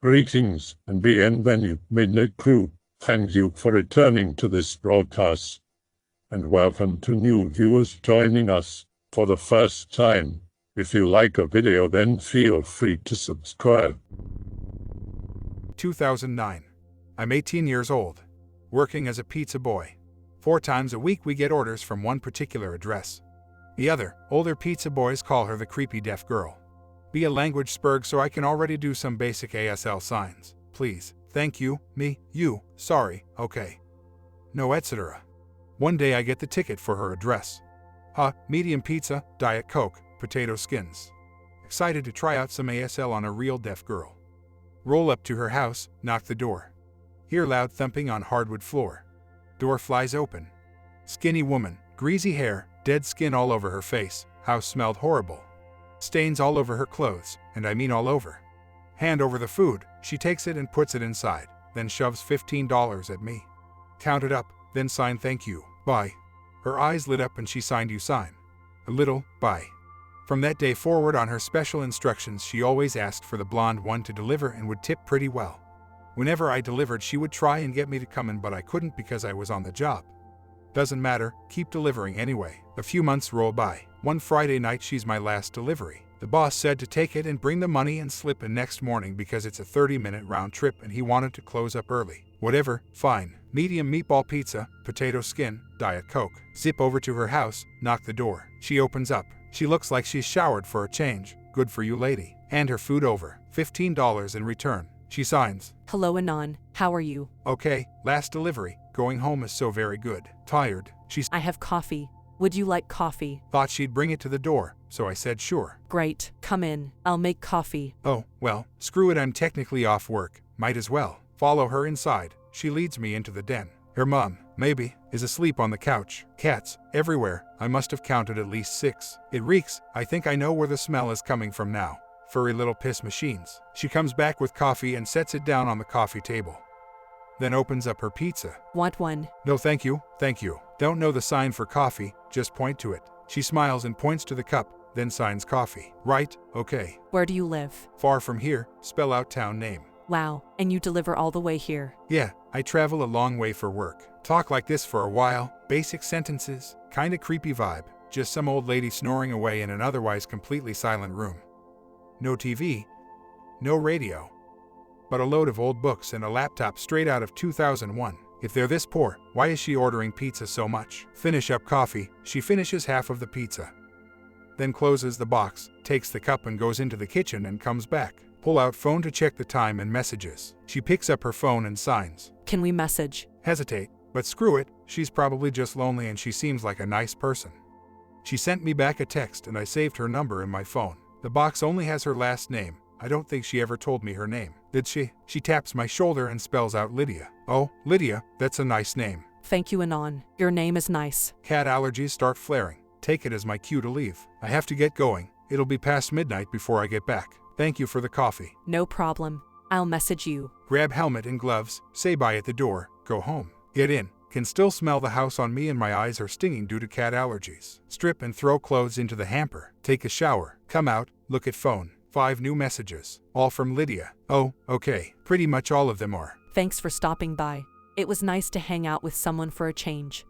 Greetings and bienvenue, midnight crew. Thank you for returning to this broadcast, and welcome to new viewers joining us for the first time. If you like a video, then feel free to subscribe. 2009. I'm 18 years old, working as a pizza boy. 4 times a week we get orders from one particular address. The other, older pizza boys call her the creepy deaf girl. Be a language spurg so I can already do some basic ASL signs. Please, thank you, me, you, sorry, okay. No, etc. One day I get the ticket for her address. Medium pizza, Diet Coke, potato skins. Excited to try out some ASL on a real deaf girl. Roll up to her house, knock the door. Hear loud thumping on hardwood floor. Door flies open. Skinny woman, greasy hair, dead skin all over her face, house smelled horrible. Stains all over her clothes, and I mean all over. Hand over the food, she takes it and puts it inside, then shoves $15 at me. Count it up, then sign thank you, bye. Her eyes lit up and she signed you sign. A little, bye. From that day forward on her special instructions she always asked for the blonde one to deliver and would tip pretty well. Whenever I delivered she would try and get me to come in but I couldn't because I was on the job. Doesn't matter, keep delivering anyway. A few months roll by. One Friday night she's my last delivery. The boss said to take it and bring the money and slip in next morning because it's a 30-minute round trip and he wanted to close up early. Whatever, fine. Medium meatball pizza, potato skin, Diet Coke. Zip over to her house, knock the door. She opens up. She looks like she's showered for a change. Good for you, lady. Hand her food over. $15 in return. She signs. Hello Anon, how are you? Okay, last delivery. Going home is so very good. Tired. I have coffee. Would you like coffee? Thought she'd bring it to the door, so I said sure. Great, come in. I'll make coffee. Oh, well, screw it, I'm technically off work. Might as well. Follow her inside. She leads me into the den. Her mom, maybe, is asleep on the couch. Cats, everywhere. I must have counted at least 6. It reeks. I think I know where the smell is coming from now. Furry little piss machines. She comes back with coffee and sets it down on the coffee table. Then opens up her pizza. Want one? No thank you, thank you. Don't know the sign for coffee, just point to it. She smiles and points to the cup, then signs coffee. Right, okay. Where do you live? Far from here, spell out town name. Wow, and you deliver all the way here? Yeah, I travel a long way for work. Talk like this for a while, basic sentences, kinda creepy vibe. Just some old lady snoring away in an otherwise completely silent room. No TV, no radio, but a load of old books and a laptop straight out of 2001. If they're this poor, why is she ordering pizza so much? Finish up coffee. She finishes half of the pizza. Then closes the box, takes the cup and goes into the kitchen and comes back. Pull out phone to check the time and messages. She picks up her phone and signs. Can we message? Hesitate, but screw it. She's probably just lonely and she seems like a nice person. She sent me back a text and I saved her number in my phone. The box only has her last name. I don't think she ever told me her name. Did she? She taps my shoulder and spells out Lydia. Oh, Lydia, that's a nice name. Thank you Anon. Your name is nice. Cat allergies start flaring. Take it as my cue to leave. I have to get going. It'll be past midnight before I get back. Thank you for the coffee. No problem. I'll message you. Grab helmet and gloves, say bye at the door, go home. Get in. Can still smell the house on me and my eyes are stinging due to cat allergies. Strip and throw clothes into the hamper. Take a shower. Come out, look at phone. 5 new messages, all from Lydia. Oh, okay. Pretty much all of them are. Thanks for stopping by. It was nice to hang out with someone for a change.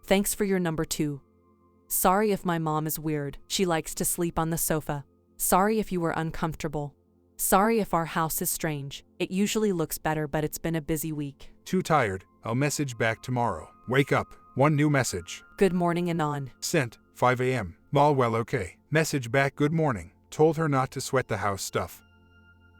Thanks for your number too. Sorry if my mom is weird. She likes to sleep on the sofa. Sorry if you were uncomfortable. Sorry if our house is strange. It usually looks better but it's been a busy week. Too tired. I'll message back tomorrow. Wake up. 1 new message. Good morning Anon. Sent. 5 a.m. All well okay. Message back good morning. Told her not to sweat the house stuff.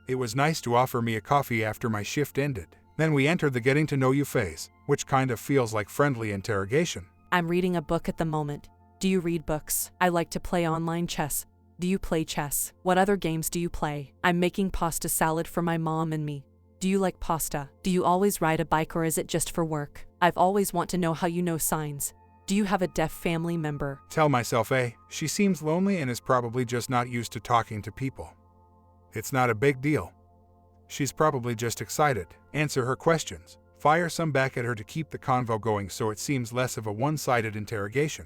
It was nice to offer me a coffee after my shift ended. Then we entered the getting to know you phase, which kind of feels like friendly interrogation. I'm reading a book at the moment. Do you read books? I like to play online chess. Do you play chess? What other games do you play? I'm making pasta salad for my mom and me. Do you like pasta? Do you always ride a bike or is it just for work? I've always want to know how you know signs. Do you have a deaf family member? Tell myself, she seems lonely and is probably just not used to talking to people. It's not a big deal. She's probably just excited. Answer her questions. Fire some back at her to keep the convo going so it seems less of a one-sided interrogation.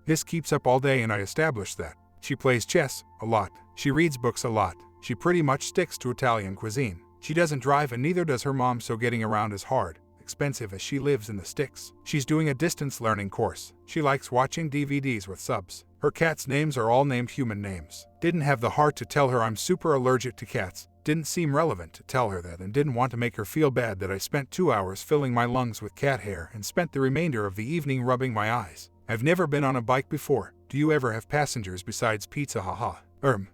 This keeps up all day and I established that. She plays chess a lot. She reads books a lot. She pretty much sticks to Italian cuisine. She doesn't drive and neither does her mom, so getting around is hard, expensive as she lives in the sticks. She's doing a distance learning course. She likes watching DVDs with subs. Her cats' names are all named human names. Didn't have the heart to tell her I'm super allergic to cats. Didn't seem relevant to tell her that, and didn't want to make her feel bad that I spent 2 hours filling my lungs with cat hair and spent the remainder of the evening rubbing my eyes. I've never been on a bike before. Do you ever have passengers besides pizza? Haha.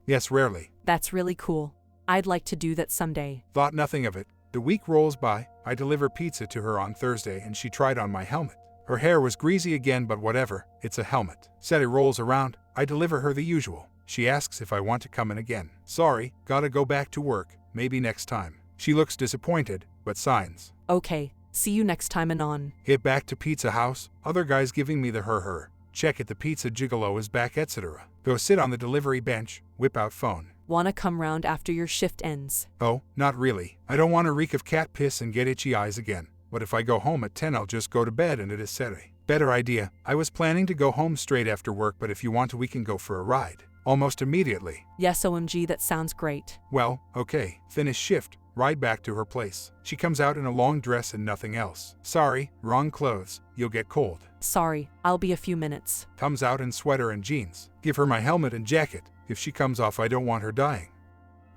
Yes, rarely. That's really cool. I'd like to do that someday. Thought nothing of it. The week rolls by. I deliver pizza to her on Thursday and she tried on my helmet. Her hair was greasy again, but whatever, it's a helmet. Saturday rolls around. I deliver her the usual. She asks if I want to come in again. Sorry, gotta go back to work. Maybe next time. She looks disappointed, but signs. Okay, see you next time, Anon. Hit back to Pizza House. Other guys giving me the her. Check it, the pizza gigolo is back, etc. Go sit on the delivery bench. Whip out phone. Wanna come round after your shift ends? Oh, not really. I don't want to reek of cat piss and get itchy eyes again. But if I go home at 10, I'll just go to bed and it is Saturday. Better idea. I was planning to go home straight after work, but if you want to, we can go for a ride. Almost immediately. Yes, OMG, that sounds great. Well, okay. Finish shift. Ride back to her place. She comes out in a long dress and nothing else. Sorry, wrong clothes. You'll get cold. Sorry, I'll be a few minutes. Comes out in sweater and jeans. Give her my helmet and jacket. If she comes off, I don't want her dying.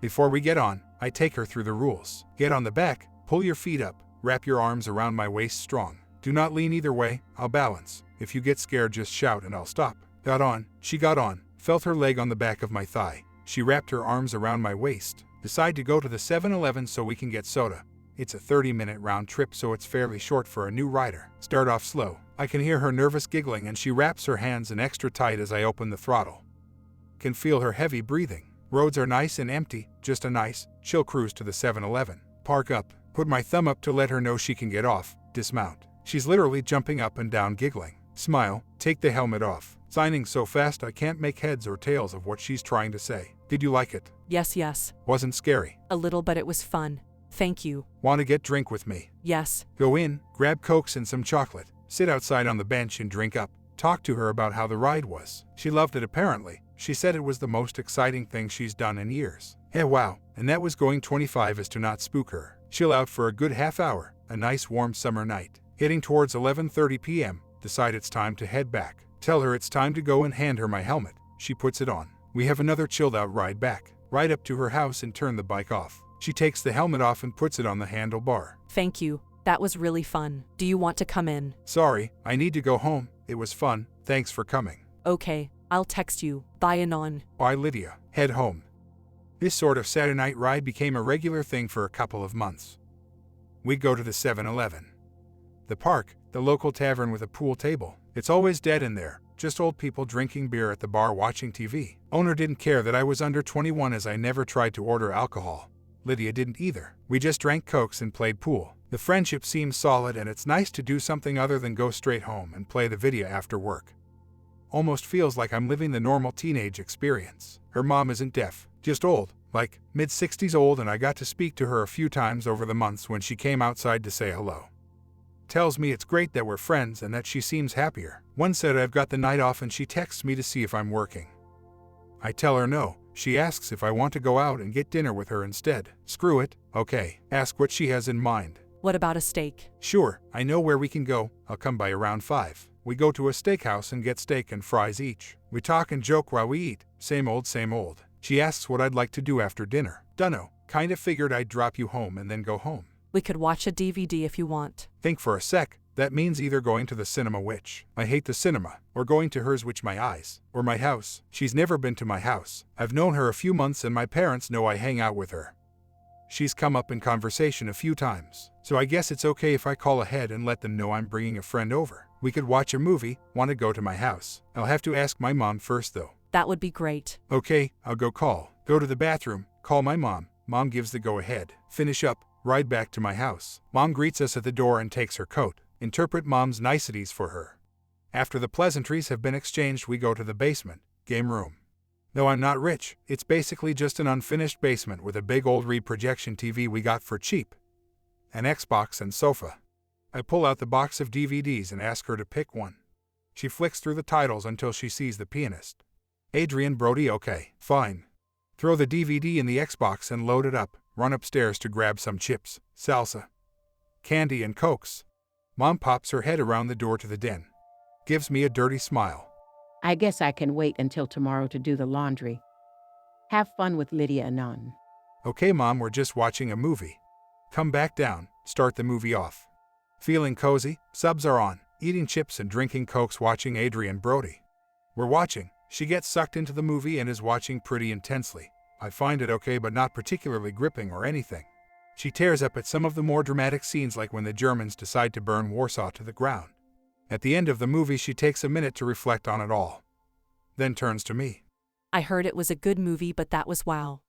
Before we get on, I take her through the rules. Get on the back, pull your feet up, wrap your arms around my waist strong. Do not lean either way, I'll balance. If you get scared, just shout and I'll stop. Got on. She got on. Felt her leg on the back of my thigh. She wrapped her arms around my waist. Decide to go to the 7-Eleven so we can get soda. It's a 30-minute round trip, so it's fairly short for a new rider. Start off slow. I can hear her nervous giggling and she wraps her hands in extra tight as I open the throttle. Can feel her heavy breathing. Roads are nice and empty, just a nice, chill cruise to the 7-Eleven. Park up. Put my thumb up to let her know she can get off. Dismount. She's literally jumping up and down giggling. Smile. Take the helmet off. Signing so fast I can't make heads or tails of what she's trying to say. Did you like it? Yes. Wasn't scary? A little, but it was fun. Thank you. Want to get drink with me? Yes. Go in, grab Cokes and some chocolate. Sit outside on the bench and drink up. Talk to her about how the ride was. She loved it apparently. She said it was the most exciting thing she's done in years. Hey, wow. And that was going 25 as to not spook her. Chill out for a good half hour. A nice warm summer night. Hitting towards 11:30 p.m. Decide it's time to head back. Tell her it's time to go and hand her my helmet. She puts it on. We have another chilled out ride back. Ride up to her house and turn the bike off. She takes the helmet off and puts it on the handlebar. Thank you. That was really fun. Do you want to come in? Sorry, I need to go home. It was fun. Thanks for coming. Okay, I'll text you. Bye, Anon. Bye, Lydia. Head home. This sort of Saturday night ride became a regular thing for a couple of months. We'd go to the 7-Eleven. The park, the local tavern with a pool table. It's always dead in there. Just old people drinking beer at the bar watching TV. Owner didn't care that I was under 21 as I never tried to order alcohol. Lydia didn't either. We just drank Cokes and played pool. The friendship seems solid and it's nice to do something other than go straight home and play the video after work. Almost feels like I'm living the normal teenage experience. Her mom isn't deaf, just old, like mid-60s old, and I got to speak to her a few times over the months when she came outside to say hello. Tells me it's great that we're friends and that she seems happier. One said I've got the night off and she texts me to see if I'm working. I tell her no. She asks if I want to go out and get dinner with her instead. Screw it. Okay. Ask what she has in mind. What about a steak? Sure, I know where we can go. I'll come by around 5. We go to a steakhouse and get steak and fries each. We talk and joke while we eat. Same old, same old. She asks what I'd like to do after dinner. Dunno. Kinda figured I'd drop you home and then go home. We could watch a DVD if you want. Think for a sec. That means either going to the cinema, which I hate the cinema, or going to hers, which my eyes, or my house. She's never been to my house. I've known her a few months and my parents know I hang out with her. She's come up in conversation a few times, so I guess it's okay if I call ahead and let them know I'm bringing a friend over. We could watch a movie. Want to go to my house? I'll have to ask my mom first though. That would be great. Okay, I'll go call. Go to the bathroom, call my mom. Mom gives the go-ahead. Finish up, ride back to my house. Mom greets us at the door and takes her coat. Interpret mom's niceties for her. After the pleasantries have been exchanged, we go to the basement, game room. Though I'm not rich, it's basically just an unfinished basement with a big old Reed projection TV we got for cheap. An Xbox and sofa. I pull out the box of DVDs and ask her to pick one. She flicks through the titles until she sees The Pianist. Adrian Brody. Okay, fine. Throw the DVD in the Xbox and load it up. run upstairs to grab some chips, salsa, candy, and Cokes. Mom pops her head around the door to the den, gives me a dirty smile. I guess I can wait until tomorrow to do the laundry. Have fun with Lydia and Nan. Okay, Mom, we're just watching a movie. Come back down, start the movie off. Feeling cozy, subs are on, eating chips and drinking Cokes, watching Adrian Brody. We're watching. She gets sucked into the movie and is watching pretty intensely. I find it okay but not particularly gripping or anything. She tears up at some of the more dramatic scenes, like when the Germans decide to burn Warsaw to the ground. At the end of the movie, she takes a minute to reflect on it all, then turns to me. I heard it was a good movie, but that was wow.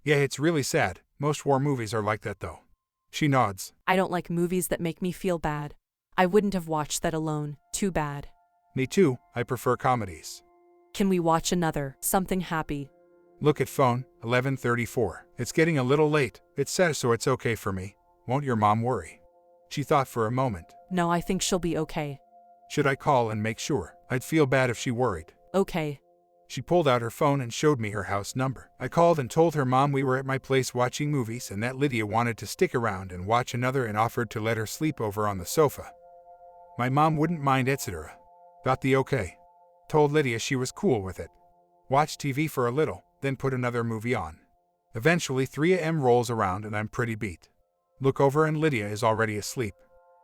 Yeah, it's really sad. Most war movies are like that though. She nods. I don't like movies that make me feel bad. I wouldn't have watched that alone. Too bad. Me too, I prefer comedies. Can we watch another, something happy? Look at phone, 11:34. It's getting a little late. It says so it's okay for me. Won't your mom worry? She thought for a moment. No, I think she'll be okay. Should I call and make sure? I'd feel bad if she worried. Okay. She pulled out her phone and showed me her house number. I called and told her mom we were at my place watching movies and that Lydia wanted to stick around and watch another and offered to let her sleep over on the sofa. My mom wouldn't mind, etc. Got the okay. Told Lydia she was cool with it. Watched TV for a little, then put another movie on. Eventually 3 a.m. rolls around and I'm pretty beat. Look over and Lydia is already asleep.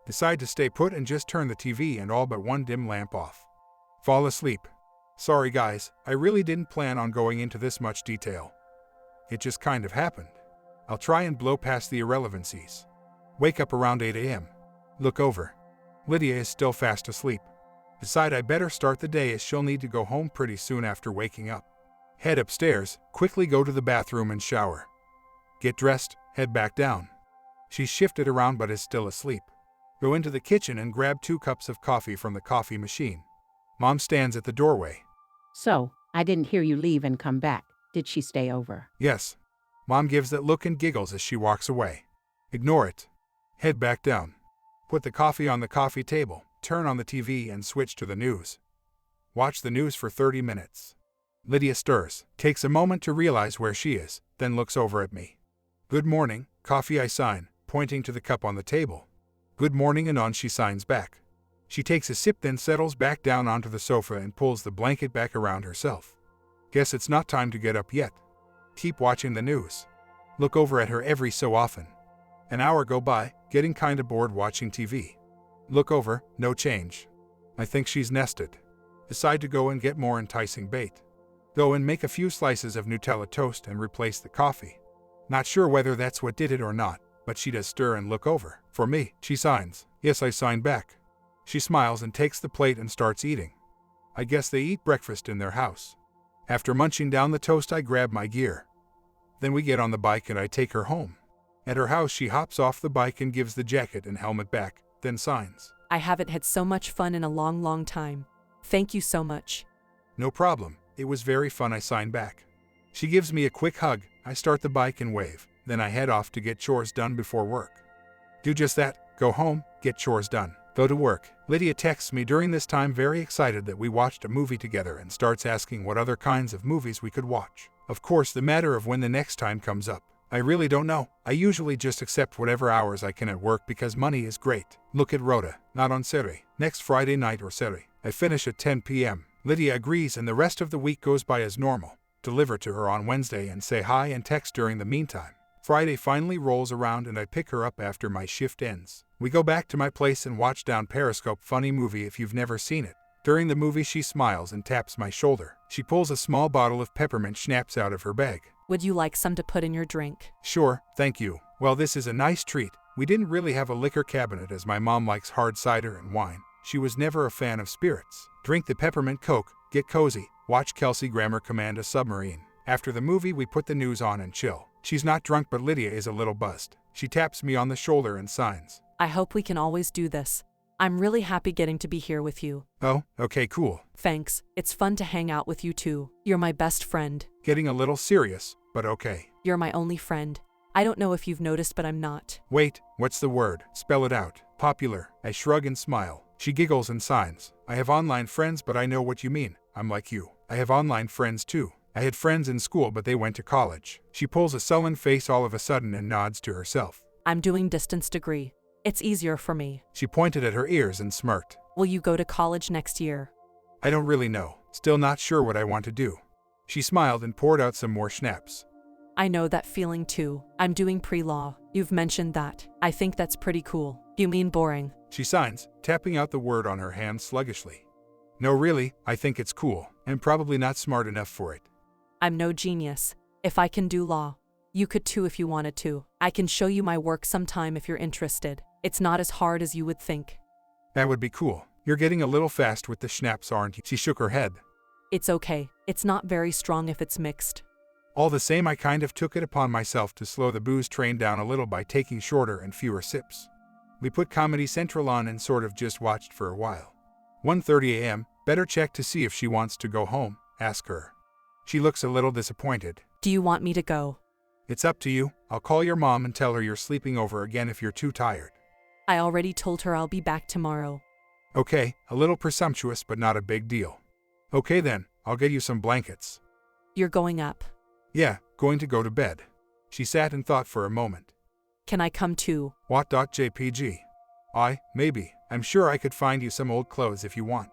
Decide to stay put and just turn the TV and all but one dim lamp off. Fall asleep. Sorry guys, I really didn't plan on going into this much detail. It just kind of happened. I'll try and blow past the irrelevancies. Wake up around 8 a.m. Look over. Lydia is still fast asleep. Decide I better start the day as she'll need to go home pretty soon after waking up. Head upstairs, quickly go to the bathroom and shower. Get dressed, head back down. She's shifted around but is still asleep. Go into the kitchen and grab 2 cups of coffee from the coffee machine. Mom stands at the doorway. So, I didn't hear you leave and come back. Did she stay over? Yes. Mom gives that look and giggles as she walks away. Ignore it. Head back down. Put the coffee on the coffee table, turn on the TV and switch to the news. Watch the news for 30 minutes. Lydia stirs, takes a moment to realize where she is, then looks over at me. Good morning, coffee, I sign, pointing to the cup on the table. Good morning, and on she signs back. She takes a sip, then settles back down onto the sofa and pulls the blanket back around herself. Guess it's not time to get up yet. Keep watching the news. Look over at her every so often. An hour go by, getting kinda bored watching TV. Look over, no change. I think she's nested. Decide to go and get more enticing bait. Go and make a few slices of Nutella toast and replace the coffee. Not sure whether that's what did it or not, but she does stir and look over. For me, she signs. Yes, I sign back. She smiles and takes the plate and starts eating. I guess they eat breakfast in their house. After munching down the toast, I grab my gear. Then we get on the bike and I take her home. At her house, she hops off the bike and gives the jacket and helmet back, then signs. I haven't had so much fun in a long, long time. Thank you so much. No problem. It was very fun, I sign back. She gives me a quick hug. I start the bike and wave. Then I head off to get chores done before work. Do just that. Go home, get chores done. Go to work. Lydia texts me during this time, very excited that we watched a movie together, and starts asking what other kinds of movies we could watch. Of course, the matter of when the next time comes up, I really don't know. I usually just accept whatever hours I can at work because money is great. Look at Rhoda. Not on Seri. Next Friday night or Seri. I finish at 10 p.m. Lydia agrees and the rest of the week goes by as normal. Deliver to her on Wednesday and say hi and text during the meantime. Friday finally rolls around and I pick her up after my shift ends. We go back to my place and watch down Periscope funny movie if you've never seen it. During the movie she smiles and taps my shoulder. She pulls a small bottle of peppermint schnapps out of her bag. Would you like some to put in your drink? Sure, thank you. Well, this is a nice treat. We didn't really have a liquor cabinet as my mom likes hard cider and wine. She was never a fan of spirits. Drink the peppermint Coke, get cozy, watch Kelsey Grammer command a submarine. After the movie we put the news on and chill. She's not drunk but Lydia is a little buzzed. She taps me on the shoulder and signs. I hope we can always do this. I'm really happy getting to be here with you. Oh, okay, cool. Thanks. It's fun to hang out with you too. You're my best friend. Getting a little serious, but okay. You're my only friend. I don't know if you've noticed, but I'm not. Wait, what's the word? Spell it out. Popular. I shrug and smile. She giggles and signs. I have online friends, but I know what you mean. I'm like you. I have online friends too. I had friends in school, but they went to college. She pulls a sullen face all of a sudden and nods to herself. I'm doing distance degree. It's easier for me. She pointed at her ears and smirked. Will you go to college next year? I don't really know. Still not sure what I want to do. She smiled and poured out some more schnapps. I know that feeling too. I'm doing pre-law. You've mentioned that. I think that's pretty cool. You mean boring? She signs, tapping out the word on her hand sluggishly. No, really, I think it's cool. I'm probably not smart enough for it. I'm no genius. If I can do law, you could too if you wanted to. I can show you my work sometime if you're interested. It's not as hard as you would think. That would be cool. You're getting a little fast with the schnapps, aren't you? She shook her head. It's okay. It's not very strong if it's mixed. All the same, I kind of took it upon myself to slow the booze train down a little by taking shorter and fewer sips. We put Comedy Central on and sort of just watched for a while. 1:30 a.m., better check to see if she wants to go home, ask her. She looks a little disappointed. Do you want me to go? It's up to you. I'll call your mom and tell her you're sleeping over again if you're too tired. I already told her I'll be back tomorrow. Okay, a little presumptuous but not a big deal. Okay then, I'll get you some blankets. You're going up. Yeah, going to go to bed. She sat and thought for a moment. Can I come too? What.jpg? Maybe. I'm sure I could find you some old clothes if you want.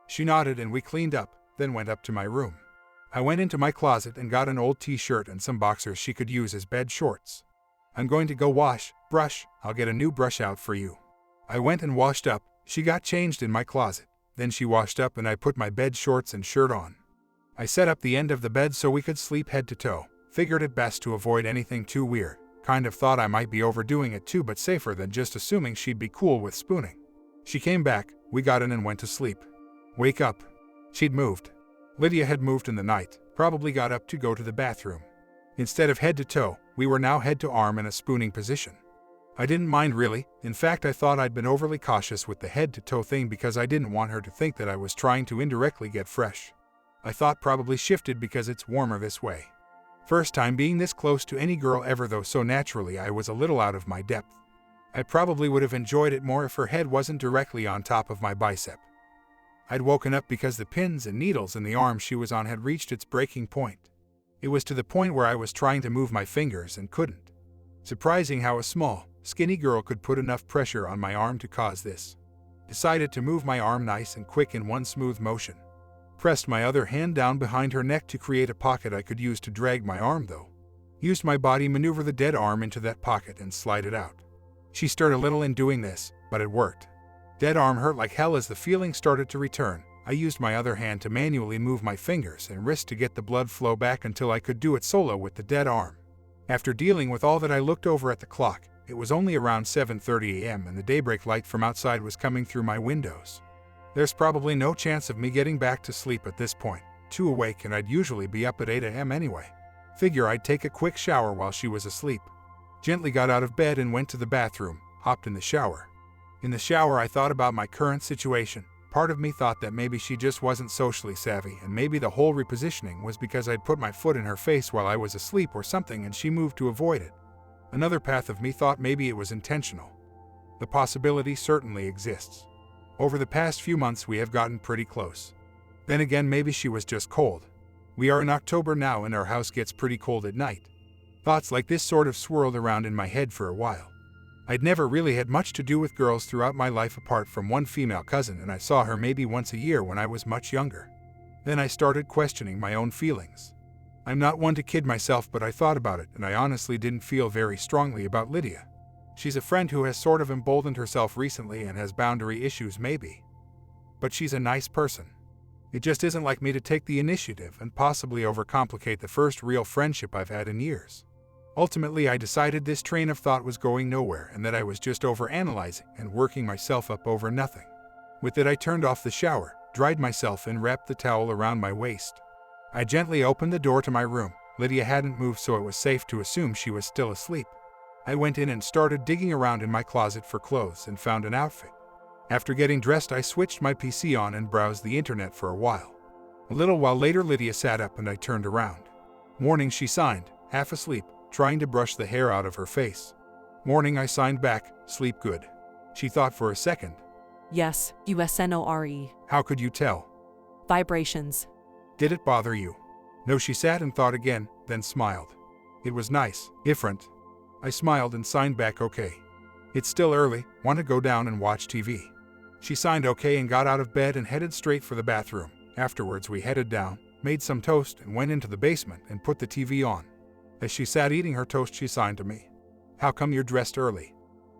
She nodded and we cleaned up, then went up to my room. I went into my closet and got an old t-shirt and some boxers she could use as bed shorts. I'm going to go brush. I'll get a new brush out for you. I went and washed up. She got changed in my closet. Then she washed up and I put my bed shorts and shirt on. I set up the end of the bed so we could sleep head to toe. Figured it best to avoid anything too weird. Kind of thought I might be overdoing it too, but safer than just assuming she'd be cool with spooning. She came back, we got in and went to sleep. Wake up. She'd moved. Lydia had moved in the night, probably got up to go to the bathroom. Instead of head to toe, we were now head to arm in a spooning position. I didn't mind really. In fact, I thought I'd been overly cautious with the head to toe thing because I didn't want her to think that I was trying to indirectly get fresh. I thought probably shifted because it's warmer this way. First time being this close to any girl ever though, so naturally I was a little out of my depth. I probably would have enjoyed it more if her head wasn't directly on top of my bicep. I'd woken up because the pins and needles in the arm she was on had reached its breaking point. It was to the point where I was trying to move my fingers and couldn't. Surprising how a small, skinny girl could put enough pressure on my arm to cause this. Decided to move my arm nice and quick in one smooth motion. Pressed my other hand down behind her neck to create a pocket I could use to drag my arm though. Used my body maneuver the dead arm into that pocket and slide it out. She stirred a little in doing this, but it worked. Dead arm hurt like hell as the feeling started to return. I used my other hand to manually move my fingers and wrist to get the blood flow back until I could do it solo with the dead arm. After dealing with all that, I looked over at the clock. It was only around 7:30 a.m. and the daybreak light from outside was coming through my windows. There's probably no chance of me getting back to sleep at this point. Too awake, and I'd usually be up at 8 a.m. anyway. Figure I'd take a quick shower while she was asleep. Gently got out of bed and went to the bathroom, hopped in the shower. In the shower I thought about my current situation. Part of me thought that maybe she just wasn't socially savvy, and maybe the whole repositioning was because I'd put my foot in her face while I was asleep or something and she moved to avoid it. Another path of me thought maybe it was intentional. The possibility certainly exists. Over the past few months we have gotten pretty close. Then again, maybe she was just cold. We are in October now and our house gets pretty cold at night. Thoughts like this sort of swirled around in my head for a while. I'd never really had much to do with girls throughout my life apart from one female cousin, and I saw her maybe once a year when I was much younger. Then I started questioning my own feelings. I'm not one to kid myself, but I thought about it and I honestly didn't feel very strongly about Lydia. She's a friend who has sort of emboldened herself recently and has boundary issues maybe. But she's a nice person. It just isn't like me to take the initiative and possibly overcomplicate the first real friendship I've had in years. Ultimately, I decided this train of thought was going nowhere and that I was just overanalyzing and working myself up over nothing. With it, I turned off the shower, dried myself and wrapped the towel around my waist. I gently opened the door to my room. Lydia hadn't moved, so it was safe to assume she was still asleep. I went in and started digging around in my closet for clothes and found an outfit. After getting dressed, I switched my PC on and browsed the internet for a while. A little while later, Lydia sat up and I turned around. Morning, she signed, half asleep, trying to brush the hair out of her face. Morning, I signed back, sleep good. She thought for a second. Yes, USNORE. How could you tell? Vibrations. Did it bother you? No, she sat and thought again, then smiled. It was nice, different. I smiled and signed back okay. It's still early, want to go down and watch TV. She signed okay and got out of bed and headed straight for the bathroom. Afterwards we headed down, made some toast and went into the basement and put the TV on. As she sat eating her toast she signed to me. How come you're dressed early?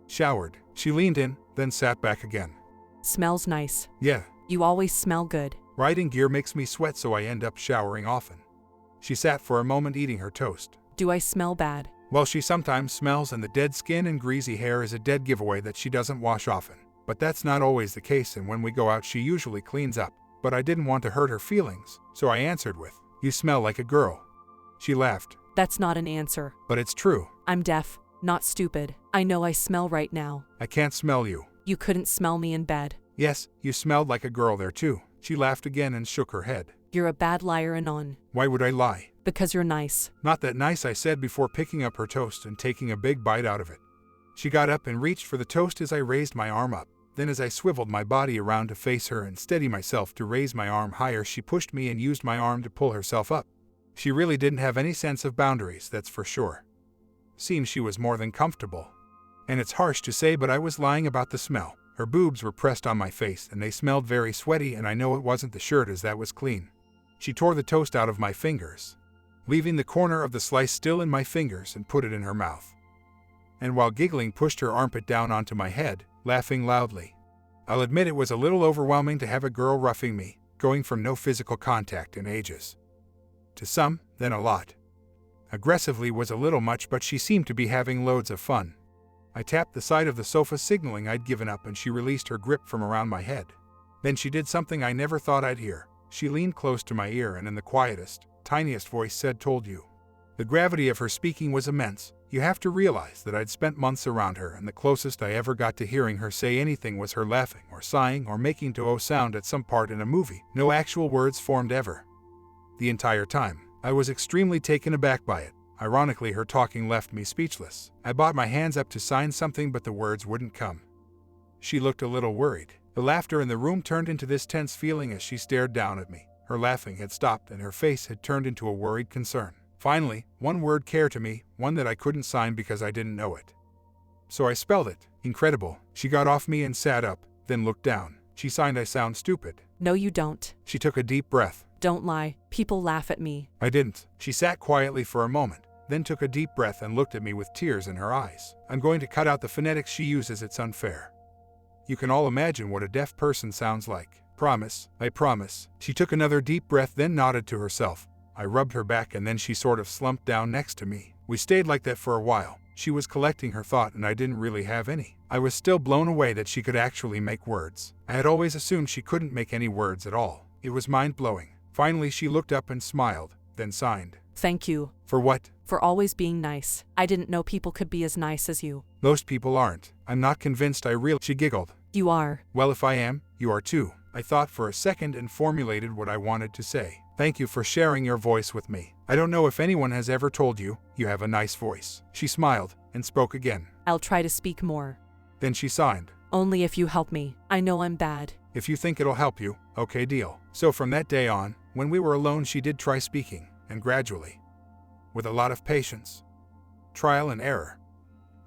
Showered. She leaned in, then sat back again. Smells nice. Yeah. You always smell good. Riding gear makes me sweat so I end up showering often. She sat for a moment eating her toast. Do I smell bad? Well, she sometimes smells and the dead skin and greasy hair is a dead giveaway that she doesn't wash often. But that's not always the case and when we go out she usually cleans up. But I didn't want to hurt her feelings, so I answered with, "You smell like a girl." She laughed. That's not an answer. But it's true. I'm deaf, not stupid. I know I smell right now. I can't smell you. You couldn't smell me in bed. Yes, you smelled like a girl there too. She laughed again and shook her head. You're a bad liar, Anon. Why would I lie? Because you're nice. Not that nice, I said before picking up her toast and taking a big bite out of it. She got up and reached for the toast as I raised my arm up. Then as I swiveled my body around to face her and steady myself to raise my arm higher, she pushed me and used my arm to pull herself up. She really didn't have any sense of boundaries, that's for sure. Seems she was more than comfortable. And it's harsh to say, but I was lying about the smell. Her boobs were pressed on my face and they smelled very sweaty, and I know it wasn't the shirt as that was clean. She tore the toast out of my fingers, leaving the corner of the slice still in my fingers, and put it in her mouth. And while giggling pushed her armpit down onto my head, laughing loudly. I'll admit it was a little overwhelming to have a girl roughing me, going from no physical contact in ages to some, then a lot. Aggressively was a little much, but she seemed to be having loads of fun. I tapped the side of the sofa signaling I'd given up, and she released her grip from around my head. Then she did something I never thought I'd hear. She leaned close to my ear and in the quietest, tiniest voice said, "Told you." The gravity of her speaking was immense. You have to realize that I'd spent months around her, and the closest I ever got to hearing her say anything was her laughing or sighing or making to sound at some part in a movie. No actual words formed ever. The entire time, I was extremely taken aback by it. Ironically, her talking left me speechless. I brought my hands up to sign something, but the words wouldn't come. She looked a little worried. The laughter in the room turned into this tense feeling as she stared down at me. Her laughing had stopped and her face had turned into a worried concern. Finally, one word came to me, one that I couldn't sign because I didn't know it. So I spelled it. Incredible. She got off me and sat up, then looked down. She signed, "I sound stupid." No, you don't. She took a deep breath. Don't lie. People laugh at me. I didn't. She sat quietly for a moment, then took a deep breath and looked at me with tears in her eyes. I'm going to cut out the phonetics she uses, it's unfair. You can all imagine what a deaf person sounds like. Promise, I promise. She took another deep breath, then nodded to herself. I rubbed her back and then she sort of slumped down next to me. We stayed like that for a while. She was collecting her thought and I didn't really have any. I was still blown away that she could actually make words. I had always assumed she couldn't make any words at all. It was mind-blowing. Finally she looked up and smiled, then signed. Thank you. For what? For always being nice. I didn't know people could be as nice as you. Most people aren't. I'm not convinced I really. She giggled. You are. Well, if I am, you are too. I thought for a second and formulated what I wanted to say. Thank you for sharing your voice with me. I don't know if anyone has ever told you, you have a nice voice. She smiled and spoke again. I'll try to speak more. Then she signed. Only if you help me. I know I'm bad. If you think it'll help you, okay, deal. So from that day on, when we were alone, she did try speaking, and gradually, with a lot of patience, trial and error,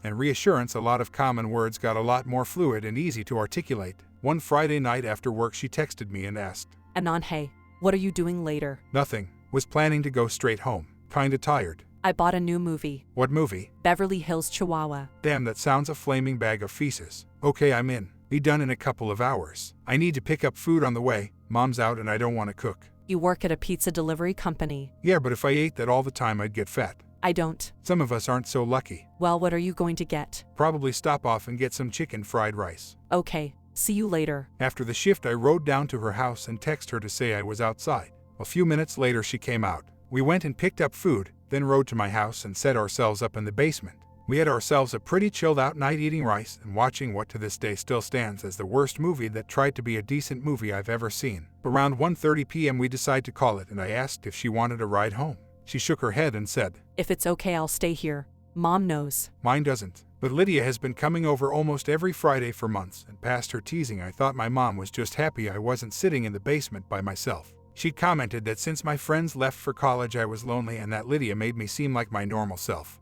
and reassurance, a lot of common words got a lot more fluid and easy to articulate. One Friday night after work she texted me and asked, Anon, hey, what are you doing later? Nothing. Was planning to go straight home. Kinda tired. I bought a new movie. What movie? Beverly Hills, Chihuahua. Damn, that sounds a flaming bag of feces. Okay, I'm in. Be done in a couple of hours. I need to pick up food on the way. Mom's out and I don't want to cook. You work at a pizza delivery company. Yeah, but if I ate that all the time I'd get fat. I don't. Some of us aren't so lucky. Well, what are you going to get? Probably stop off and get some chicken fried rice. Okay, see you later. After the shift I rode down to her house and texted her to say I was outside. A few minutes later she came out. We went and picked up food, then rode to my house and set ourselves up in the basement. We had ourselves a pretty chilled out night eating rice and watching what to this day still stands as the worst movie that tried to be a decent movie I've ever seen. Around 1:30 p.m. we decided to call it and I asked if she wanted a ride home. She shook her head and said, If it's okay, I'll stay here. Mom knows. Mine doesn't. But Lydia has been coming over almost every Friday for months, and past her teasing I thought my mom was just happy I wasn't sitting in the basement by myself. She'd commented that since my friends left for college I was lonely and that Lydia made me seem like my normal self.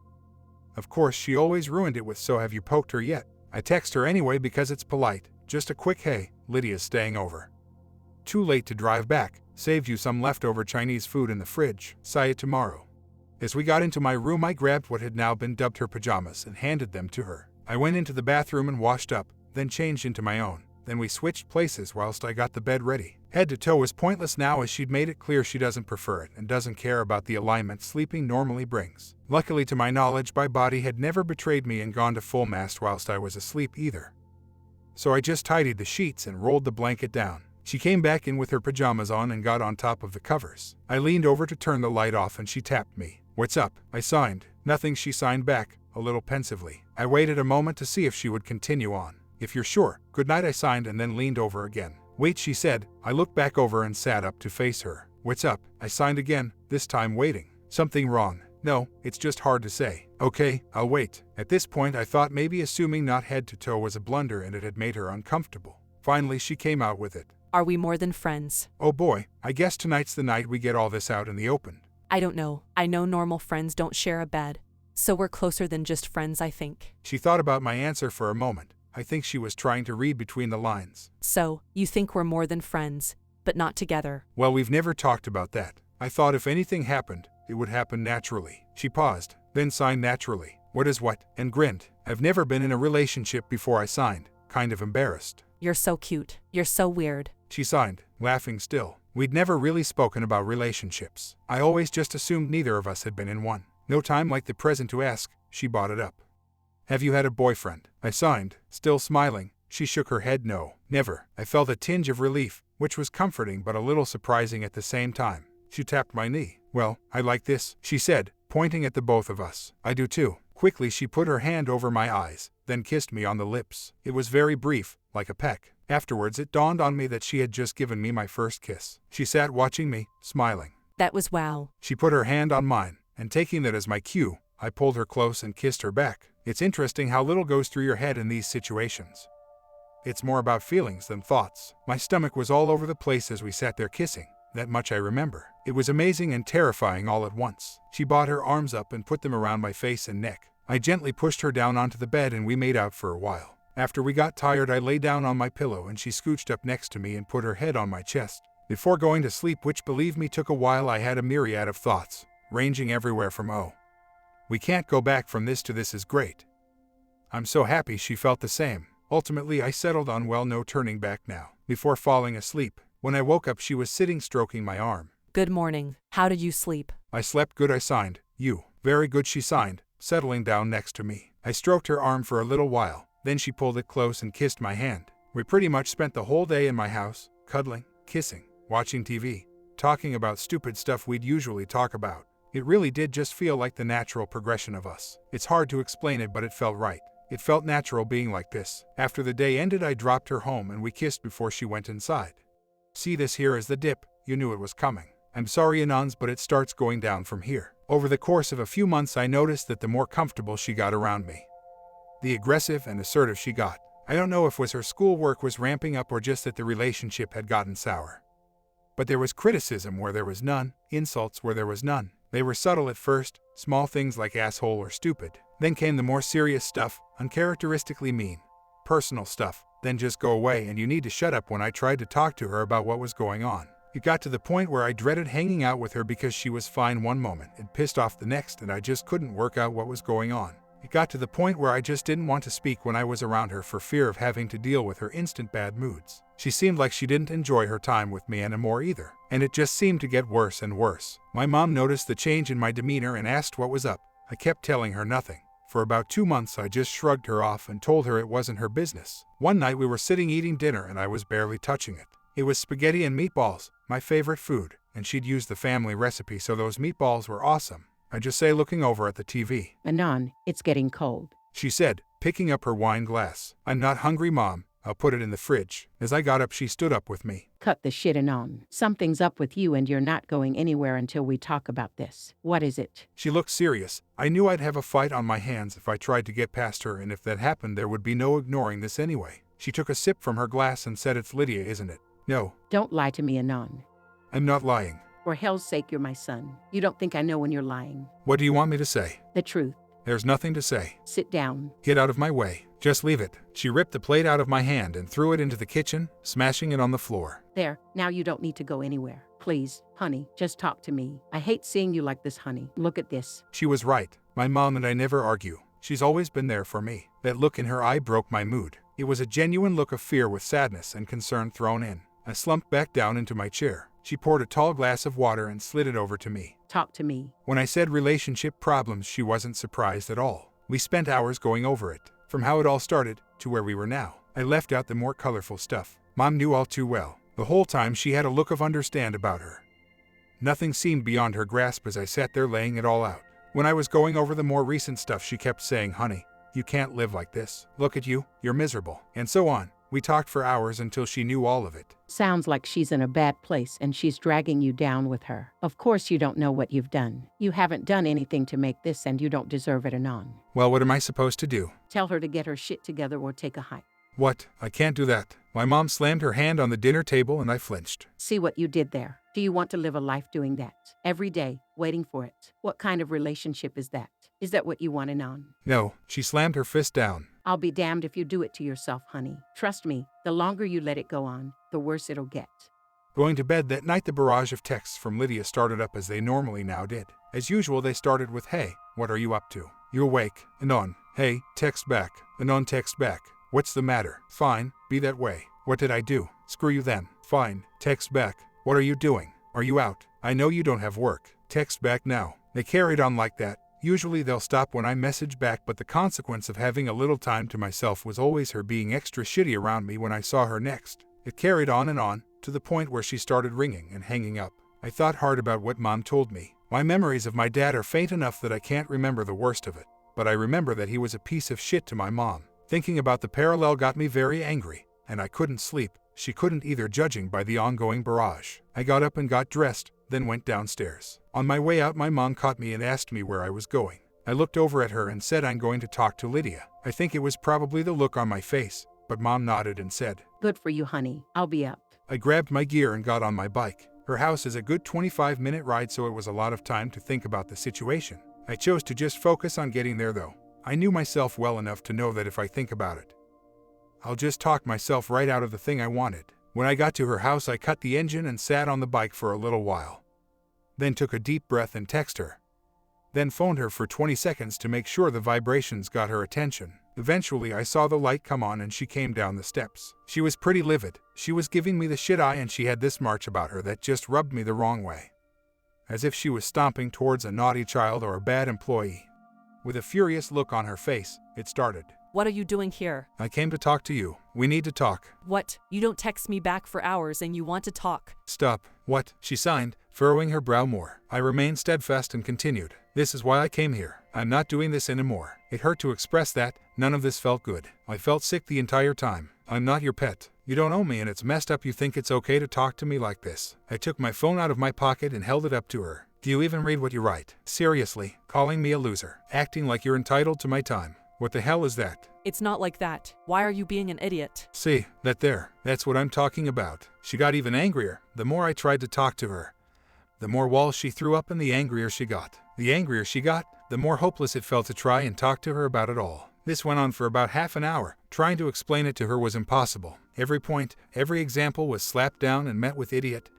Of course, she always ruined it with "So have you poked her yet?" I text her anyway because it's polite. Just a quick "Hey, Lydia's staying over. Too late to drive back. Saved you some leftover Chinese food in the fridge. See you tomorrow." As we got into my room, I grabbed what had now been dubbed her pajamas and handed them to her. I went into the bathroom and washed up, then changed into my own. Then we switched places whilst I got the bed ready. Head to toe was pointless now, as she'd made it clear she doesn't prefer it and doesn't care about the alignment sleeping normally brings. Luckily to my knowledge, my body had never betrayed me and gone to full mast whilst I was asleep either. So I just tidied the sheets and rolled the blanket down. She came back in with her pajamas on and got on top of the covers. I leaned over to turn the light off and she tapped me. "What's up?" I signed. "Nothing," she signed back, a little pensively. I waited a moment to see if she would continue on. "If you're sure." "Good night," I signed and then leaned over again. "Wait," she said. I looked back over and sat up to face her. "What's up?" I signed again, this time waiting. "Something wrong?" "No, it's just hard to say." "Okay, I'll wait." At this point I thought maybe assuming not head to toe was a blunder and it had made her uncomfortable. Finally she came out with it. Are we more than friends? "Oh boy, I guess tonight's the night we get all this out in the open." I don't know. I know normal friends don't share a bed. So we're closer than just friends, I think. She thought about my answer for a moment. I think she was trying to read between the lines. So, you think we're more than friends, but not together? "Well, we've never talked about that. I thought if anything happened, it would happen naturally." She paused, then signed naturally. "What is what?" and grinned. "I've never been in a relationship before," I signed, kind of embarrassed. You're so cute. You're so weird. She signed, laughing still. We'd never really spoken about relationships. I always just assumed neither of us had been in one. No time like the present to ask. She brought it up. "Have you had a boyfriend?" I signed, still smiling. She shook her head no. "Never." I felt a tinge of relief, which was comforting but a little surprising at the same time. She tapped my knee. "Well, I like this," she said, pointing at the both of us. "I do too." Quickly she put her hand over my eyes, then kissed me on the lips. It was very brief, like a peck. Afterwards it dawned on me that she had just given me my first kiss. She sat watching me, smiling. That was wow. She put her hand on mine, and taking that as my cue, I pulled her close and kissed her back. It's interesting how little goes through your head in these situations. It's more about feelings than thoughts. My stomach was all over the place as we sat there kissing. That much I remember. It was amazing and terrifying all at once. She brought her arms up and put them around my face and neck. I gently pushed her down onto the bed and we made out for a while. After we got tired, I lay down on my pillow and she scooched up next to me and put her head on my chest. Before going to sleep, which believe me took a while, I had a myriad of thoughts, ranging everywhere from "oh, we can't go back from this" to "this is great." I'm so happy she felt the same. Ultimately I settled on "well, no turning back now." Before falling asleep, when I woke up she was sitting stroking my arm. Good morning. How did you sleep? "I slept good," I signed. "You?" "Very good," she signed, settling down next to me. I stroked her arm for a little while, then she pulled it close and kissed my hand. We pretty much spent the whole day in my house, cuddling, kissing, watching TV, talking about stupid stuff we'd usually talk about. It really did just feel like the natural progression of us. It's hard to explain it, but it felt right. It felt natural being like this. After the day ended, I dropped her home and we kissed before she went inside. "See, this here is the dip. You knew it was coming. I'm sorry, Anons, but it starts going down from here." Over the course of a few months I noticed that the more comfortable she got around me, the aggressive and assertive she got. I don't know if it was her schoolwork was ramping up or just that the relationship had gotten sour. But there was criticism where there was none, insults where there was none. They were subtle at first, small things like asshole or stupid. Then came the more serious stuff, uncharacteristically mean, personal stuff. Then just go away and you need to shut up when I tried to talk to her about what was going on. It got to the point where I dreaded hanging out with her because she was fine one moment and pissed off the next, and I just couldn't work out what was going on. It got to the point where I just didn't want to speak when I was around her for fear of having to deal with her instant bad moods. She seemed like she didn't enjoy her time with me anymore either, and it just seemed to get worse and worse. My mom noticed the change in my demeanor and asked what was up. I kept telling her nothing. For about 2 months I just shrugged her off and told her it wasn't her business. One night we were sitting eating dinner and I was barely touching it. It was spaghetti and meatballs, my favorite food, and she'd used the family recipe, so those meatballs were awesome. I just say, looking over at the TV. "Anon, it's getting cold," she said, picking up her wine glass. "I'm not hungry, Mom. I'll put it in the fridge." As I got up, she stood up with me. "Cut the shit, Anon. Something's up with you and you're not going anywhere until we talk about this. What is it?" She looked serious. I knew I'd have a fight on my hands if I tried to get past her, and if that happened there would be no ignoring this anyway. She took a sip from her glass and said, "It's Lydia, isn't it?" "No." "Don't lie to me, Anon." I'm not lying. For hell's sake, you're my son. You don't think I know when you're lying. What do you want me to say? The truth. There's nothing to say. Sit down. Get out of my way. Just leave it. She ripped the plate out of my hand and threw it into the kitchen, smashing it on the floor. There, now you don't need to go anywhere. Please, honey, just talk to me. I hate seeing you like this, honey. Look at this. She was right. My mom and I never argue. She's always been there for me. That look in her eye broke my mood. It was a genuine look of fear with sadness and concern thrown in. I slumped back down into my chair. She poured a tall glass of water and slid it over to me. Talk to me. When I said relationship problems, she wasn't surprised at all. We spent hours going over it, from how it all started to where we were now. I left out the more colorful stuff. Mom knew all too well. The whole time she had a look of understand about her. Nothing seemed beyond her grasp as I sat there laying it all out. When I was going over the more recent stuff, she kept saying, "Honey, you can't live like this. Look at you, you're miserable," and so on. We talked for hours until she knew all of it. Sounds like she's in a bad place and she's dragging you down with her. Of course you don't know what you've done. You haven't done anything to make this and you don't deserve it, Anon. Well, what am I supposed to do? Tell her to get her shit together or take a hike. What? I can't do that. My mom slammed her hand on the dinner table and I flinched. See what you did there. Do you want to live a life doing that? Every day, waiting for it? What kind of relationship is that? Is that what you want, Anon? No, she slammed her fist down. I'll be damned if you do it to yourself, honey. Trust me, the longer you let it go on, the worse it'll get. Going to bed that night, the barrage of texts from Lydia started up as they normally now did. As usual, they started with, "Hey, what are you up to? You awake? Anon. Hey, text back. Anon, text back. What's the matter? Fine, be that way. What did I do? Screw you then. Fine, text back. What are you doing? Are you out? I know you don't have work. Text back now." They carried on like that. Usually they'll stop when I message back, but the consequence of having a little time to myself was always her being extra shitty around me when I saw her next. It carried on, to the point where she started ringing and hanging up. I thought hard about what Mom told me. My memories of my dad are faint enough that I can't remember the worst of it, but I remember that he was a piece of shit to my mom. Thinking about the parallel got me very angry, and I couldn't sleep. She couldn't either, judging by the ongoing barrage. I got up and got dressed, then went downstairs. On my way out, my mom caught me and asked me where I was going. I looked over at her and said, "I'm going to talk to Lydia." I think it was probably the look on my face, but Mom nodded and said, Good for you, honey. I'll be up. I grabbed my gear and got on my bike. Her house is a good 25-minute ride, so it was a lot of time to think about the situation. I chose to just focus on getting there though. I knew myself well enough to know that if I think about it, I'll just talk myself right out of the thing I wanted. When I got to her house, I cut the engine and sat on the bike for a little while. Then took a deep breath and texted her. Then phoned her for 20 seconds to make sure the vibrations got her attention. Eventually I saw the light come on and she came down the steps. She was pretty livid. She was giving me the shit eye and she had this march about her that just rubbed me the wrong way. As if she was stomping towards a naughty child or a bad employee. With a furious look on her face, it started. What are you doing here? I came to talk to you. We need to talk. What? You don't text me back for hours and you want to talk? Stop. What? She signed, furrowing her brow more. I remained steadfast and continued. This is why I came here. I'm not doing this anymore. It hurt to express that. None of this felt good. I felt sick the entire time. I'm not your pet. You don't own me and it's messed up you think it's okay to talk to me like this. I took my phone out of my pocket and held it up to her. Do you even read what you write? Seriously, calling me a loser. Acting like you're entitled to my time. What the hell is that? It's not like that. Why are you being an idiot? See, that there. That's what I'm talking about. She got even angrier. The more I tried to talk to her, the more walls she threw up and the angrier she got. The angrier she got, the more hopeless it felt to try and talk to her about it all. This went on for about half an hour. Trying to explain it to her was impossible. Every point, every example was slapped down and met with idiot,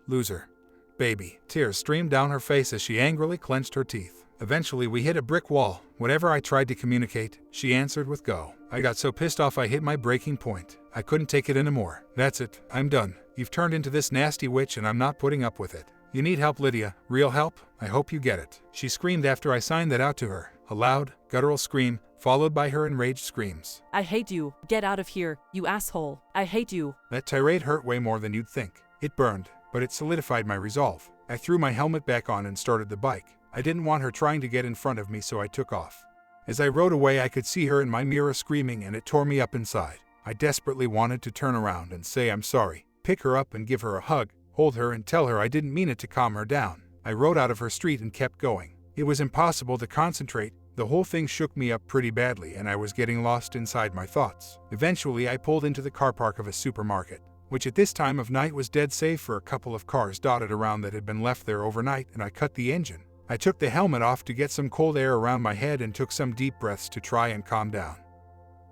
loser, baby. Tears streamed down her face as she angrily clenched her teeth. Eventually we hit a brick wall. Whatever I tried to communicate, she answered with go. I got so pissed off I hit my breaking point. I couldn't take it anymore. That's it. I'm done. You've turned into this nasty witch and I'm not putting up with it. You need help, Lydia. Real help? I hope you get it. She screamed after I signed that out to her. A loud, guttural scream, followed by her enraged screams. I hate you. Get out of here, you asshole. I hate you. That tirade hurt way more than you'd think. It burned, but it solidified my resolve. I threw my helmet back on and started the bike. I didn't want her trying to get in front of me, so I took off. As I rode away, I could see her in my mirror screaming and it tore me up inside. I desperately wanted to turn around and say I'm sorry, pick her up and give her a hug, hold her and tell her I didn't mean it to calm her down. I rode out of her street and kept going. It was impossible to concentrate. The whole thing shook me up pretty badly and I was getting lost inside my thoughts. Eventually I pulled into the car park of a supermarket. which at this time of night was dead safe for a couple of cars dotted around that had been left there overnight, and I cut the engine. I took the helmet off to get some cold air around my head and took some deep breaths to try and calm down.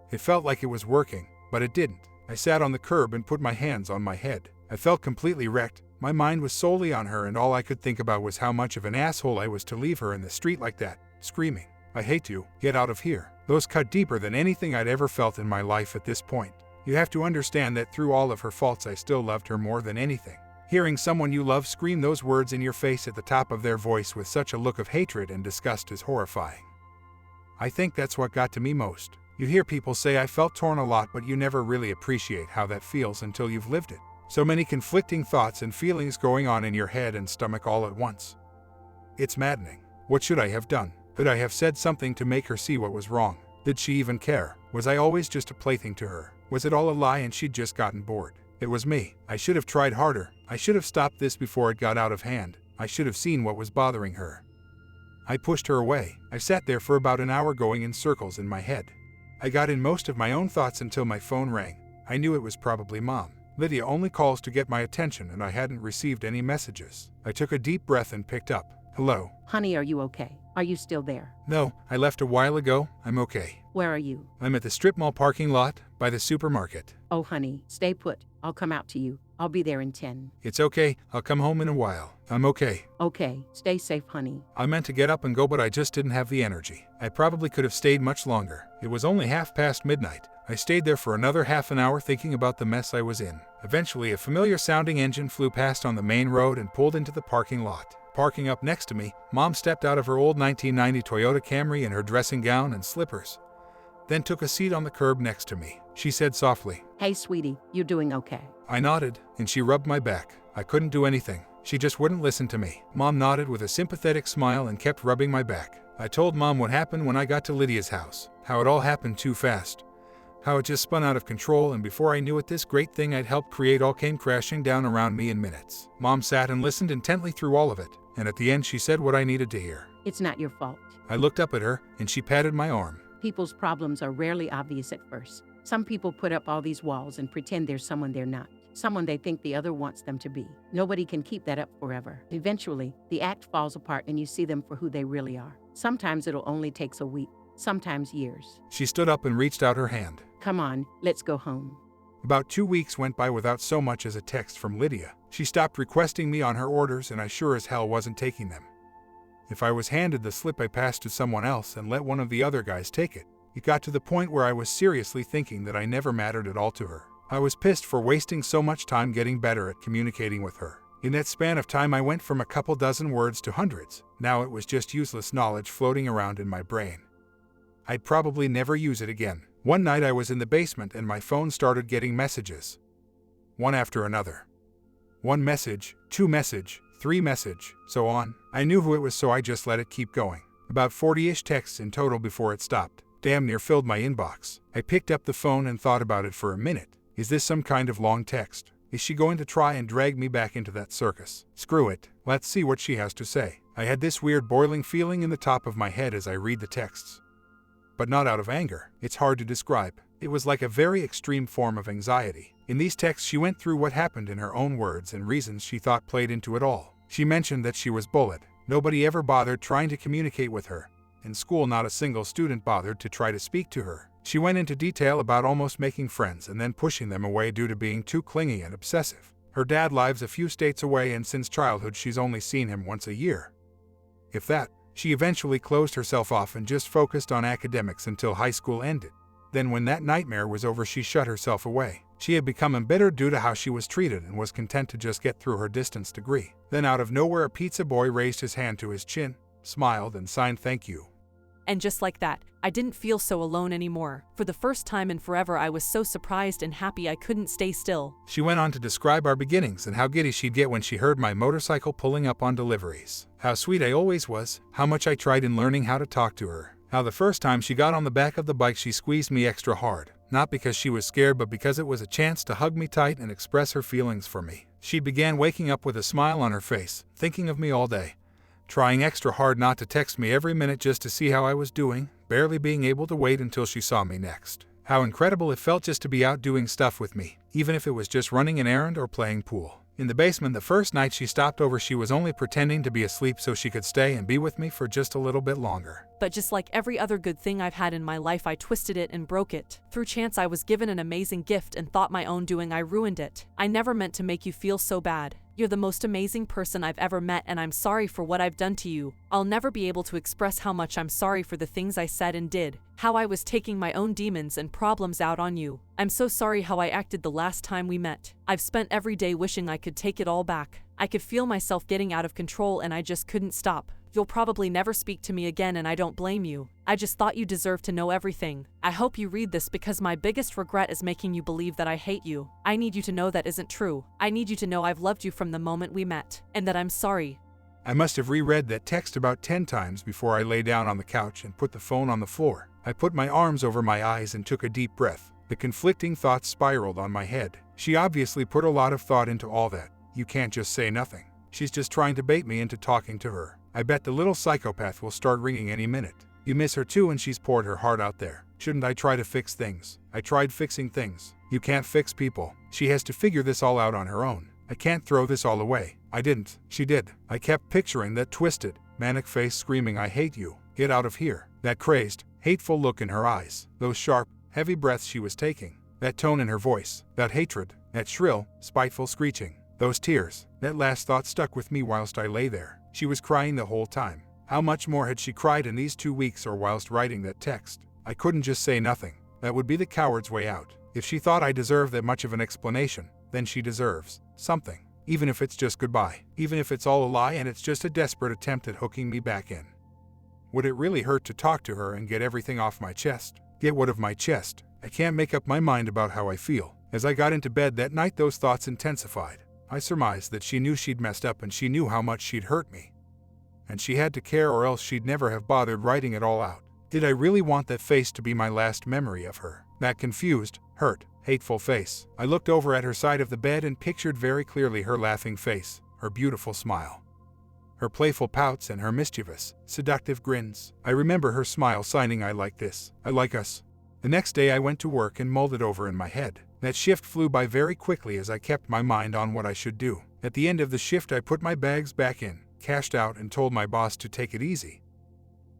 It felt like it was working, but it didn't. I sat on the curb and put my hands on my head. I felt completely wrecked. My mind was solely on her, and all I could think about was how much of an asshole I was to leave her in the street like that, screaming, "I hate you, get out of here." Those cut deeper than anything I'd ever felt in my life at this point. You have to understand that through all of her faults I still loved her more than anything. Hearing someone you love scream those words in your face at the top of their voice with such a look of hatred and disgust is horrifying. I think that's what got to me most. You hear people say I felt torn a lot, but you never really appreciate how that feels until you've lived it. So many conflicting thoughts and feelings going on in your head and stomach all at once. It's maddening. What should I have done? Could I have said something to make her see what was wrong? Did she even care? Was I always just a plaything to her? Was it all a lie and she'd just gotten bored? It was me. I should have tried harder. I should have stopped this before it got out of hand. I should have seen what was bothering her. I pushed her away. I sat there for about an hour going in circles in my head. I got in most of my own thoughts until my phone rang. I knew it was probably Mom. Lydia only calls to get my attention, and I hadn't received any messages. I took a deep breath and picked up. "Hello." Honey, are you okay? Are you still there? "No, I left a while ago. I'm okay." Where are you? "I'm at the strip mall parking lot by the supermarket." Oh, honey, stay put. I'll come out to you. I'll be there in 10. "It's okay. I'll come home in a while. I'm okay." Okay, stay safe, honey. I meant to get up and go, but I just didn't have the energy. I probably could have stayed much longer. It was only midnight. I stayed there for another half an hour thinking about the mess I was in. Eventually, a familiar-sounding engine flew past on the main road and pulled into the parking lot. Parking up next to me, Mom stepped out of her old 1990 Toyota Camry in her dressing gown and slippers, then took a seat on the curb next to me. She said softly, "Hey, sweetie, you doing okay?" I nodded, and she rubbed my back. I couldn't do anything. She just wouldn't listen to me. Mom nodded with a sympathetic smile and kept rubbing my back. I told Mom what happened when I got to Lydia's house, how it all happened too fast, how it just spun out of control, and before I knew it, this great thing I'd helped create all came crashing down around me in minutes. Mom sat and listened intently through all of it, and at the end she said what I needed to hear. It's not your fault. I looked up at her, and she patted my arm. People's problems are rarely obvious at first. Some people put up all these walls and pretend they're someone they're not, someone they think the other wants them to be. Nobody can keep that up forever. Eventually, the act falls apart and you see them for who they really are. Sometimes it'll only take a week, sometimes years. She stood up and reached out her hand. Come on, let's go home. About 2 weeks went by without so much as a text from Lydia. She stopped requesting me on her orders, and I sure as hell wasn't taking them. If I was handed the slip, I passed to someone else and let one of the other guys take it. It got to the point where I was seriously thinking that I never mattered at all to her. I was pissed for wasting so much time getting better at communicating with her. In that span of time, I went from a couple dozen words to hundreds. Now it was just useless knowledge floating around in my brain. I'd probably never use it again. One night I was in the basement and my phone started getting messages. One after another. 1 message, 2 message, 3 message, so on. I knew who it was, so I just let it keep going. About 40-ish texts in total before it stopped. Damn near filled my inbox. I picked up the phone and thought about it for a minute. Is this some kind of long text? Is she going to try and drag me back into that circus? Screw it. Let's see what she has to say. I had this weird boiling feeling in the top of my head as I read the texts. But not out of anger. It's hard to describe. It was like a very extreme form of anxiety. In these texts, she went through what happened in her own words and reasons she thought played into it all. She mentioned that she was bullied. Nobody ever bothered trying to communicate with her. In school, not a single student bothered to try to speak to her. She went into detail about almost making friends and then pushing them away due to being too clingy and obsessive. Her dad lives a few states away, and since childhood she's only seen him once a year, if that. She eventually closed herself off and just focused on academics until high school ended. Then when that nightmare was over, she shut herself away. She had become embittered due to how she was treated and was content to just get through her distance degree. Then out of nowhere, a pizza boy raised his hand to his chin, smiled, and signed "Thank you." And just like that, I didn't feel so alone anymore. For the first time in forever, I was so surprised and happy I couldn't stay still. She went on to describe our beginnings and how giddy she'd get when she heard my motorcycle pulling up on deliveries. How sweet I always was, how much I tried in learning how to talk to her. How the first time she got on the back of the bike, she squeezed me extra hard. Not because she was scared, but because it was a chance to hug me tight and express her feelings for me. She began waking up with a smile on her face, thinking of me all day. Trying extra hard not to text me every minute just to see how I was doing, barely being able to wait until she saw me next. How incredible it felt just to be out doing stuff with me, even if it was just running an errand or playing pool. In the basement the first night she stopped over, she was only pretending to be asleep so she could stay and be with me for just a little bit longer. But just like every other good thing I've had in my life, I twisted it and broke it. Through chance I was given an amazing gift and thought my own doing I ruined it. I never meant to make you feel so bad. You're the most amazing person I've ever met, and I'm sorry for what I've done to you. I'll never be able to express how much I'm sorry for the things I said and did, how I was taking my own demons and problems out on you. I'm so sorry how I acted the last time we met. I've spent every day wishing I could take it all back. I could feel myself getting out of control and I just couldn't stop. You'll probably never speak to me again, and I don't blame you. I just thought you deserved to know everything. I hope you read this because my biggest regret is making you believe that I hate you. I need you to know that isn't true. I need you to know I've loved you from the moment we met, and that I'm sorry. I must have reread that text about 10 times before I lay down on the couch and put the phone on the floor. I put my arms over my eyes and took a deep breath. The conflicting thoughts spiraled on my head. She obviously put a lot of thought into all that. You can't just say nothing. She's just trying to bait me into talking to her. I bet the little psychopath will start ringing any minute. You miss her too, and she's poured her heart out there. Shouldn't I try to fix things? I tried fixing things. You can't fix people. She has to figure this all out on her own. I can't throw this all away. I didn't. She did. I kept picturing that twisted, manic face screaming, "I hate you. Get out of here." That crazed, hateful look in her eyes. Those sharp, heavy breaths she was taking. That tone in her voice. That hatred. That shrill, spiteful screeching. Those tears. That last thought stuck with me whilst I lay there. She was crying the whole time. How much more had she cried in these 2 weeks or whilst writing that text? I couldn't just say nothing. That would be the coward's way out. If she thought I deserved that much of an explanation, then she deserves something. Even if it's just goodbye. Even if it's all a lie and it's just a desperate attempt at hooking me back in. Would it really hurt to talk to her and get everything off my chest? Get what of my chest? I can't make up my mind about how I feel. As I got into bed that night, those thoughts intensified. I surmised that she knew she'd messed up and she knew how much she'd hurt me. And she had to care, or else she'd never have bothered writing it all out. Did I really want that face to be my last memory of her? That confused, hurt, hateful face. I looked over at her side of the bed and pictured very clearly her laughing face, her beautiful smile, her playful pouts and her mischievous, seductive grins. I remember her smile signing, "I like this. I like us." The next day I went to work and mulled it over in my head. That shift flew by very quickly as I kept my mind on what I should do. At the end of the shift I put my bags back in, cashed out, and told my boss to take it easy.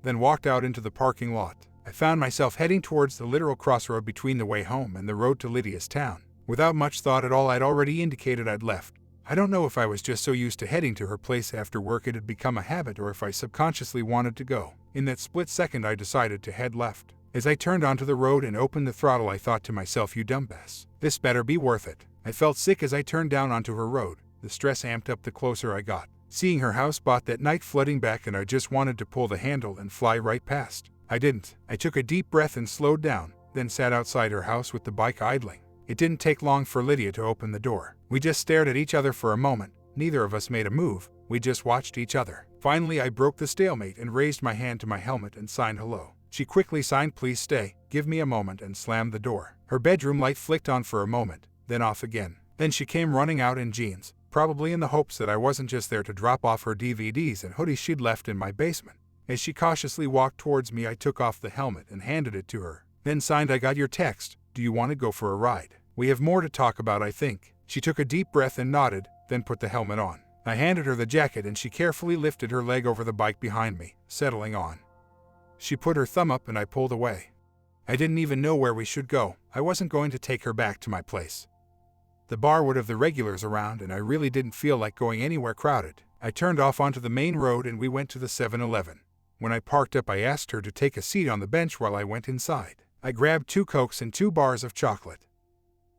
Then walked out into the parking lot. I found myself heading towards the literal crossroad between the way home and the road to Lydia's town. Without much thought at all, I'd already indicated I'd left. I don't know if I was just so used to heading to her place after work it had become a habit, or if I subconsciously wanted to go. In that split second I decided to head left. As I turned onto the road and opened the throttle, I thought to myself, "You dumbass. This better be worth it." I felt sick as I turned down onto her road. The stress amped up the closer I got. Seeing her house bought that night flooding back, and I just wanted to pull the handle and fly right past. I didn't. I took a deep breath and slowed down, then sat outside her house with the bike idling. It didn't take long for Lydia to open the door. We just stared at each other for a moment. Neither of us made a move. We just watched each other. Finally, I broke the stalemate and raised my hand to my helmet and signed hello. She quickly signed "Please stay, give me a moment," and slammed the door. Her bedroom light flicked on for a moment, then off again. Then she came running out in jeans, probably in the hopes that I wasn't just there to drop off her DVDs and hoodies she'd left in my basement. As she cautiously walked towards me, I took off the helmet and handed it to her. Then signed, "I got your text. Do you want to go for a ride? We have more to talk about, I think." She took a deep breath and nodded, then put the helmet on. I handed her the jacket and she carefully lifted her leg over the bike behind me, settling on. She put her thumb up and I pulled away. I didn't even know where we should go. I wasn't going to take her back to my place. The bar would have the regulars around, and I really didn't feel like going anywhere crowded. I turned off onto the main road and we went to the 7-Eleven. When I parked up, I asked her to take a seat on the bench while I went inside. I grabbed 2 Cokes and 2 bars of chocolate.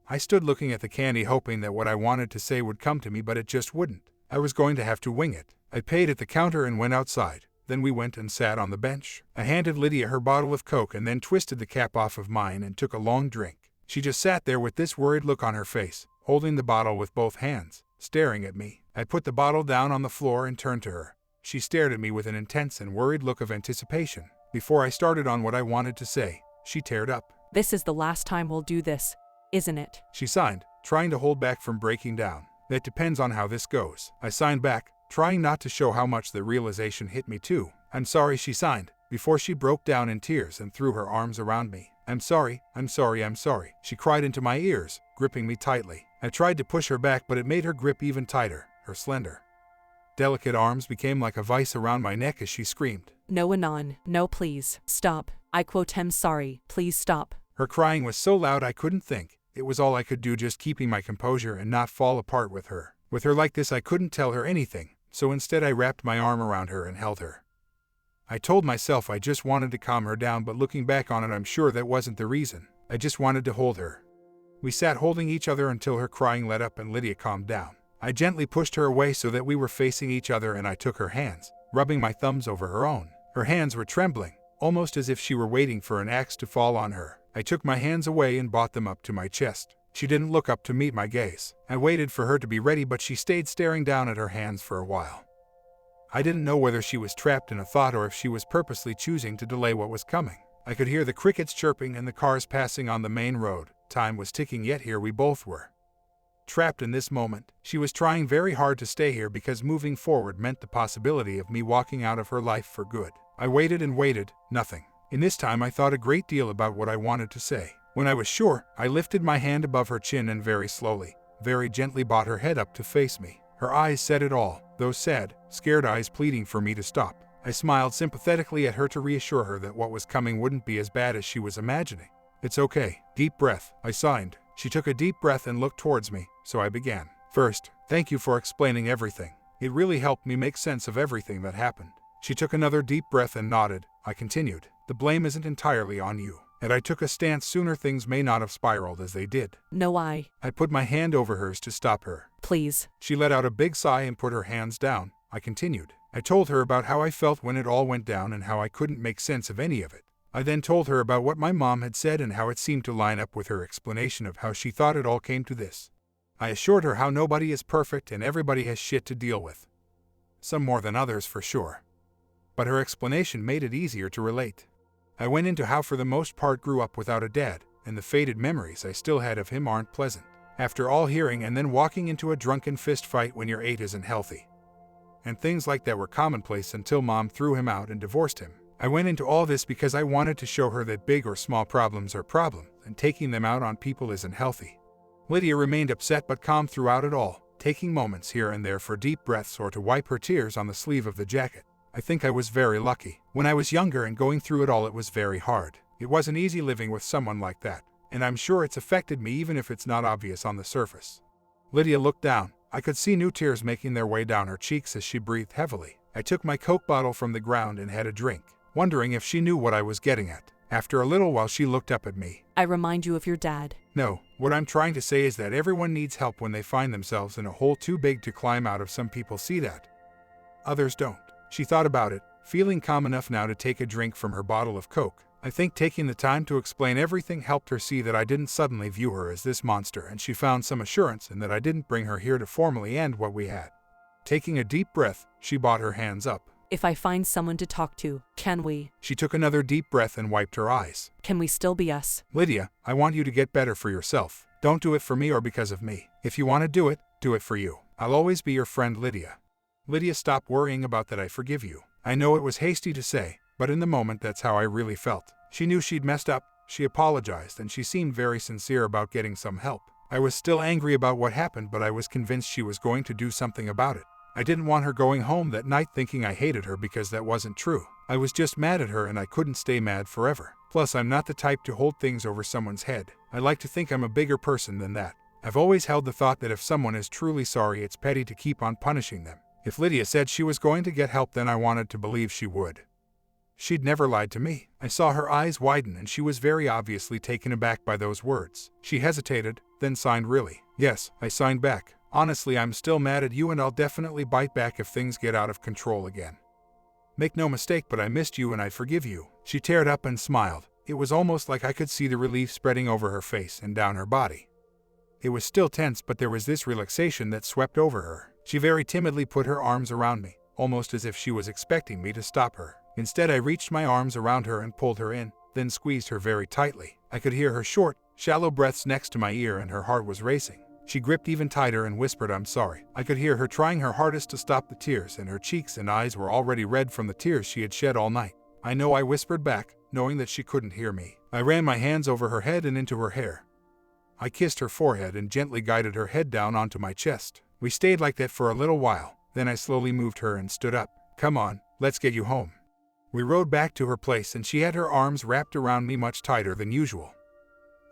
I stood looking at the candy, hoping that what I wanted to say would come to me, but it just wouldn't. I was going to have to wing it. I paid at the counter and went outside. Then we went and sat on the bench. I handed Lydia her bottle of Coke and then twisted the cap off of mine and took a long drink. She just sat there with this worried look on her face, holding the bottle with both hands, staring at me. I put the bottle down on the floor and turned to her. She stared at me with an intense and worried look of anticipation. Before I started on what I wanted to say, she teared up. "This is the last time we'll do this, isn't it?" She signed, trying to hold back from breaking down. "That depends on how this goes." I signed back, trying not to show how much the realization hit me too. "I'm sorry," she signed, before she broke down in tears and threw her arms around me. I'm sorry, I'm sorry, I'm sorry," she cried into my ears, gripping me tightly. I tried to push her back, but it made her grip even tighter. Her slender, delicate arms became like a vice around my neck as she screamed. No, Anon, no, please, stop. I quote him sorry, please stop. Her crying was so loud I couldn't think. It was all I could do, just keeping my composure and not fall apart with her. With her like this, I couldn't tell her anything, so instead I wrapped my arm around her and held her. I told myself I just wanted to calm her down, but looking back on it, I'm sure that wasn't the reason. I just wanted to hold her. We sat holding each other until her crying let up and Lydia calmed down. I gently pushed her away so that we were facing each other, and I took her hands, rubbing my thumbs over her own. Her hands were trembling, almost as if she were waiting for an axe to fall on her. I took my hands away and brought them up to my chest. She didn't look up to meet my gaze. I waited for her to be ready, but she stayed staring down at her hands for a while. I didn't know whether she was trapped in a thought or if she was purposely choosing to delay what was coming. I could hear the crickets chirping and the cars passing on the main road. Time was ticking, yet here we both were, trapped in this moment. She was trying very hard to stay here because moving forward meant the possibility of me walking out of her life for good. I waited and waited, nothing. In this time I thought a great deal about what I wanted to say. When I was sure, I lifted my hand above her chin and very slowly, very gently brought her head up to face me. Her eyes said it all, those sad, scared eyes pleading for me to stop. I smiled sympathetically at her to reassure her that what was coming wouldn't be as bad as she was imagining. It's okay. Deep breath, I signed. She took a deep breath and looked towards me, so I began. First, thank you for explaining everything. It really helped me make sense of everything that happened. She took another deep breath and nodded. I continued. The blame isn't entirely on you. And I took a stance sooner things may not have spiraled as they did. No, I put my hand over hers to stop her. Please. She let out a big sigh and put her hands down. I continued. I told her about how I felt when it all went down and how I couldn't make sense of any of it. I then told her about what my mom had said and how it seemed to line up with her explanation of how she thought it all came to this. I assured her how nobody is perfect and everybody has shit to deal with. Some more than others for sure. But her explanation made it easier to relate. I went into how for the most part grew up without a dad, and the faded memories I still had of him aren't pleasant. After all hearing and then walking into a drunken fist fight when you're 8 isn't healthy. And things like that were commonplace until mom threw him out and divorced him. I went into all this because I wanted to show her that big or small problems are problems, and taking them out on people isn't healthy. Lydia remained upset but calm throughout it all, taking moments here and there for deep breaths or to wipe her tears on the sleeve of the jacket. I think I was very lucky. When I was younger and going through it all, it was very hard. It wasn't easy living with someone like that, and I'm sure it's affected me even if it's not obvious on the surface. Lydia looked down. I could see new tears making their way down her cheeks as she breathed heavily. I took my Coke bottle from the ground and had a drink, wondering if she knew what I was getting at. After a little while, she looked up at me. I remind you of your dad. No, what I'm trying to say is that everyone needs help when they find themselves in a hole too big to climb out of. Some people see that. Others don't. She thought about it, feeling calm enough now to take a drink from her bottle of Coke. I think taking the time to explain everything helped her see that I didn't suddenly view her as this monster, and she found some assurance in that I didn't bring her here to formally end what we had. Taking a deep breath, she brought her hands up. If I find someone to talk to, can we? She took another deep breath and wiped her eyes. Can we still be us? Lydia, I want you to get better for yourself. Don't do it for me or because of me. If you want to do it for you. I'll always be your friend, Lydia. Lydia, stop worrying about that. I forgive you. I know it was hasty to say, but in the moment that's how I really felt. She knew she'd messed up, she apologized, and she seemed very sincere about getting some help. I was still angry about what happened, but I was convinced she was going to do something about it. I didn't want her going home that night thinking I hated her because that wasn't true. I was just mad at her and I couldn't stay mad forever. Plus, I'm not the type to hold things over someone's head. I like to think I'm a bigger person than that. I've always held the thought that if someone is truly sorry, it's petty to keep on punishing them. If Lydia said she was going to get help, then I wanted to believe she would. She'd never lied to me. I saw her eyes widen and she was very obviously taken aback by those words. She hesitated, then signed. Really? Yes, I signed back. Honestly, I'm still mad at you and I'll definitely bite back if things get out of control again. Make no mistake, but I missed you and I forgive you. She teared up and smiled. It was almost like I could see the relief spreading over her face and down her body. It was still tense, but there was this relaxation that swept over her. She very timidly put her arms around me, almost as if she was expecting me to stop her. Instead, I reached my arms around her and pulled her in, then squeezed her very tightly. I could hear her short, shallow breaths next to my ear and her heart was racing. She gripped even tighter and whispered, "I'm sorry." I could hear her trying her hardest to stop the tears, and her cheeks and eyes were already red from the tears she had shed all night. I know, I whispered back. knowing that she couldn't hear me. I ran my hands over her head and into her hair. I kissed her forehead and gently guided her head down onto my chest. We stayed like that for a little while, then I slowly moved her and stood up. "Come on, let's get you home." We rode back to her place and she had her arms wrapped around me much tighter than usual,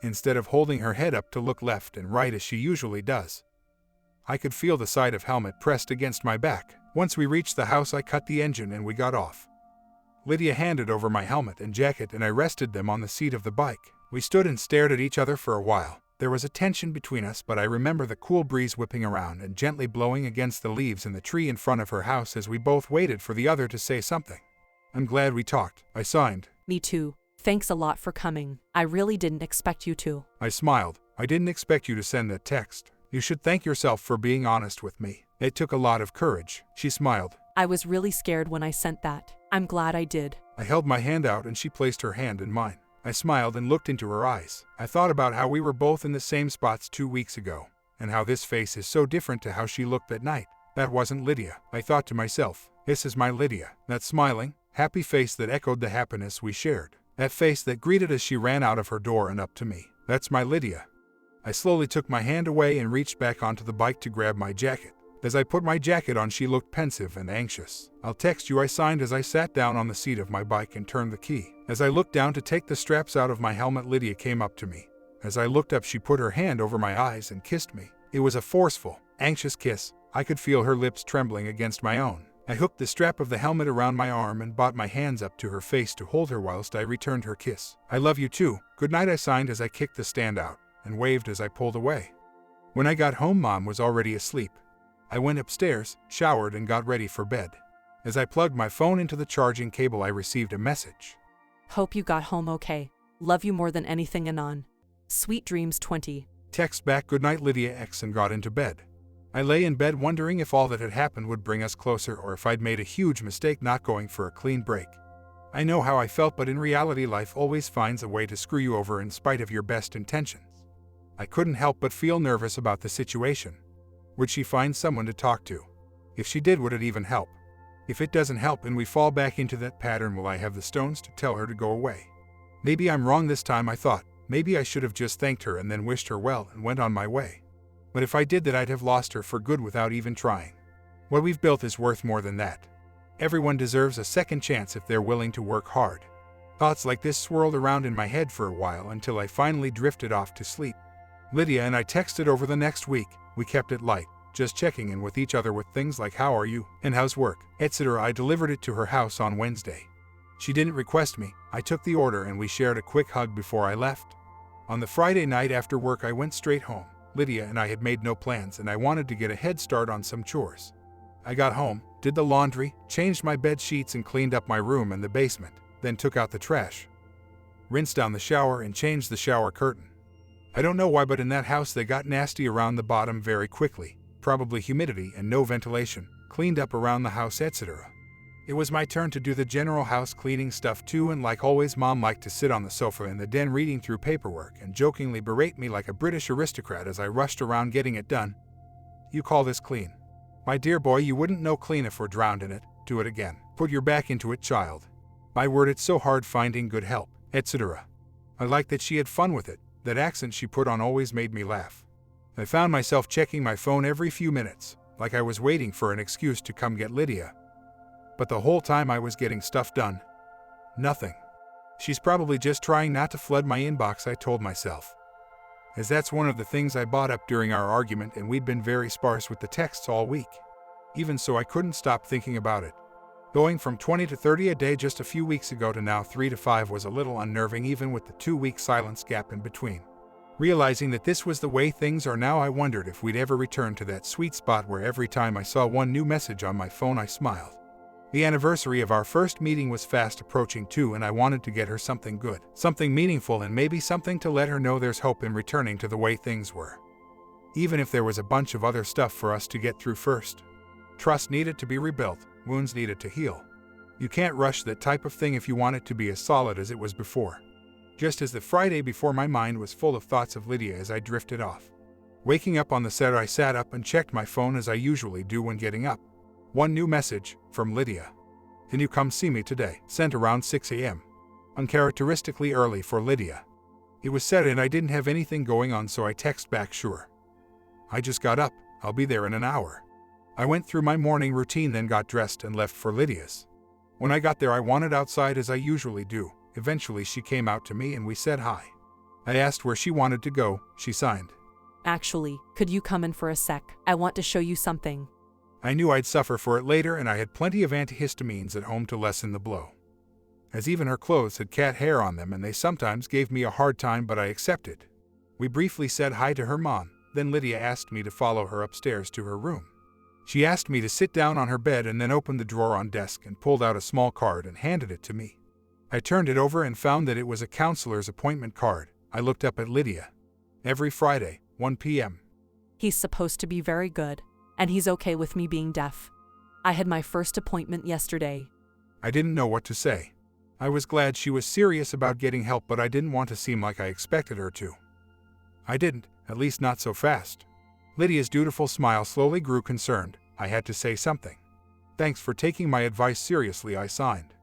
instead of holding her head up to look left and right as she usually does. I could feel the side of helmet pressed against my back. Once we reached the house, I cut the engine and we got off. Lydia handed over my helmet and jacket and I rested them on the seat of the bike. We stood and stared at each other for a while. There was a tension between us, but I remember the cool breeze whipping around and gently blowing against the leaves in the tree in front of her house as we both waited for the other to say something. "I'm glad we talked," I signed. Me too. Thanks a lot for coming. I really didn't expect you to. I smiled. "I didn't expect you to send that text. You should thank yourself for being honest with me. It took a lot of courage." She smiled. I was really scared when I sent that. I'm glad I did. I held my hand out and she placed her hand in mine. I smiled and looked into her eyes. I thought about how we were both in the same spots 2 weeks ago, and how this face is so different to how she looked at night. That wasn't Lydia. I thought to myself, this is my Lydia. That smiling, happy face that echoed the happiness we shared. That face that greeted as she ran out of her door and up to me. That's my Lydia. I slowly took my hand away and reached back onto the bike to grab my jacket. As I put my jacket on, she looked pensive and anxious. "I'll text you," I signed as I sat down on the seat of my bike and turned the key. As I looked down to take the straps out of my helmet, Lydia came up to me. As I looked up, she put her hand over my eyes and kissed me. It was a forceful, anxious kiss. I could feel her lips trembling against my own. I hooked the strap of the helmet around my arm and brought my hands up to her face to hold her whilst I returned her kiss. "I love you too. Good night," I signed as I kicked the stand out and waved as I pulled away. When I got home, Mom was already asleep. I went upstairs, showered, and got ready for bed. As I plugged my phone into the charging cable, I received a message. Hope you got home okay. Love you more than anything, Anon. Sweet dreams 20. Text back, "Good night, Lydia X," and got into bed. I lay in bed wondering if all that had happened would bring us closer or if I'd made a huge mistake not going for a clean break. I know how I felt, but in reality, life always finds a way to screw you over in spite of your best intentions. I couldn't help but feel nervous about the situation. Would she find someone to talk to? If she did, would it even help? If it doesn't help and we fall back into that pattern, will I have the stones to tell her to go away? Maybe I'm wrong this time, I thought. Maybe I should have just thanked her and then wished her well and went on my way. But if I did that, I'd have lost her for good without even trying. What we've built is worth more than that. Everyone deserves a second chance if they're willing to work hard. Thoughts like this swirled around in my head for a while until I finally drifted off to sleep. Lydia and I texted over the next week. We kept it light, just checking in with each other with things like "How are you?" and "How's work?" etc. I delivered it to her house on Wednesday. She didn't request me. I took the order and we shared a quick hug before I left. On the Friday night after work, I went straight home. Lydia and I had made no plans and I wanted to get a head start on some chores. I got home, did the laundry, changed my bed sheets and cleaned up my room and the basement, then took out the trash, rinsed down the shower and changed the shower curtain. I don't know why, but in that house they got nasty around the bottom very quickly. Probably humidity and no ventilation. Cleaned up around the house, etc. It was my turn to do the general house cleaning stuff too, and like always, Mom liked to sit on the sofa in the den reading through paperwork and jokingly berate me like a British aristocrat as I rushed around getting it done. "You call this clean? My dear boy, you wouldn't know clean if we're drowned in it. Do it again. Put your back into it, child. My word, it's so hard finding good help," etc. I liked that she had fun with it. That accent she put on always made me laugh. I found myself checking my phone every few minutes, like I was waiting for an excuse to come get Lydia. But the whole time I was getting stuff done. Nothing. She's probably just trying not to flood my inbox, I told myself. As that's one of the things I bought up during our argument, and we'd been very sparse with the texts all week. Even so, I couldn't stop thinking about it. Going from 20 to 30 a day just a few weeks ago to now 3 to 5 was a little unnerving, even with the 2-week silence gap in between. Realizing that this was the way things are now, I wondered if we'd ever return to that sweet spot where every time I saw one new message on my phone I smiled. The anniversary of our first meeting was fast approaching too, and I wanted to get her something good, something meaningful, and maybe something to let her know there's hope in returning to the way things were. Even if there was a bunch of other stuff for us to get through first. Trust needed to be rebuilt, wounds needed to heal. You can't rush that type of thing if you want it to be as solid as it was before. Just as the Friday before, my mind was full of thoughts of Lydia as I drifted off. Waking up on the set, I sat up and checked my phone as I usually do when getting up. One new message, from Lydia. "Can you come see me today?" Sent around 6 a.m. uncharacteristically early for Lydia. It was said and I didn't have anything going on, so I text back, "Sure. I just got up. I'll be there in an hour." I went through my morning routine, then got dressed and left for Lydia's. When I got there, I wanted outside as I usually do. Eventually, she came out to me and we said hi. I asked where she wanted to go. She signed. Actually, could you come in for a sec? I want to show you something. I knew I'd suffer for it later, and I had plenty of antihistamines at home to lessen the blow. As even her clothes had cat hair on them and they sometimes gave me a hard time, but I accepted. We briefly said hi to her mom, then Lydia asked me to follow her upstairs to her room. She asked me to sit down on her bed and then opened the drawer on desk and pulled out a small card and handed it to me. I turned it over and found that it was a counselor's appointment card. I looked up at Lydia. Every Friday, 1 p.m. He's supposed to be very good, and he's okay with me being deaf. I had my first appointment yesterday. I didn't know what to say. I was glad she was serious about getting help, but I didn't want to seem like I expected her to. I didn't, at least not so fast. Lydia's dutiful smile slowly grew concerned. I had to say something. "Thanks for taking my advice seriously," I signed.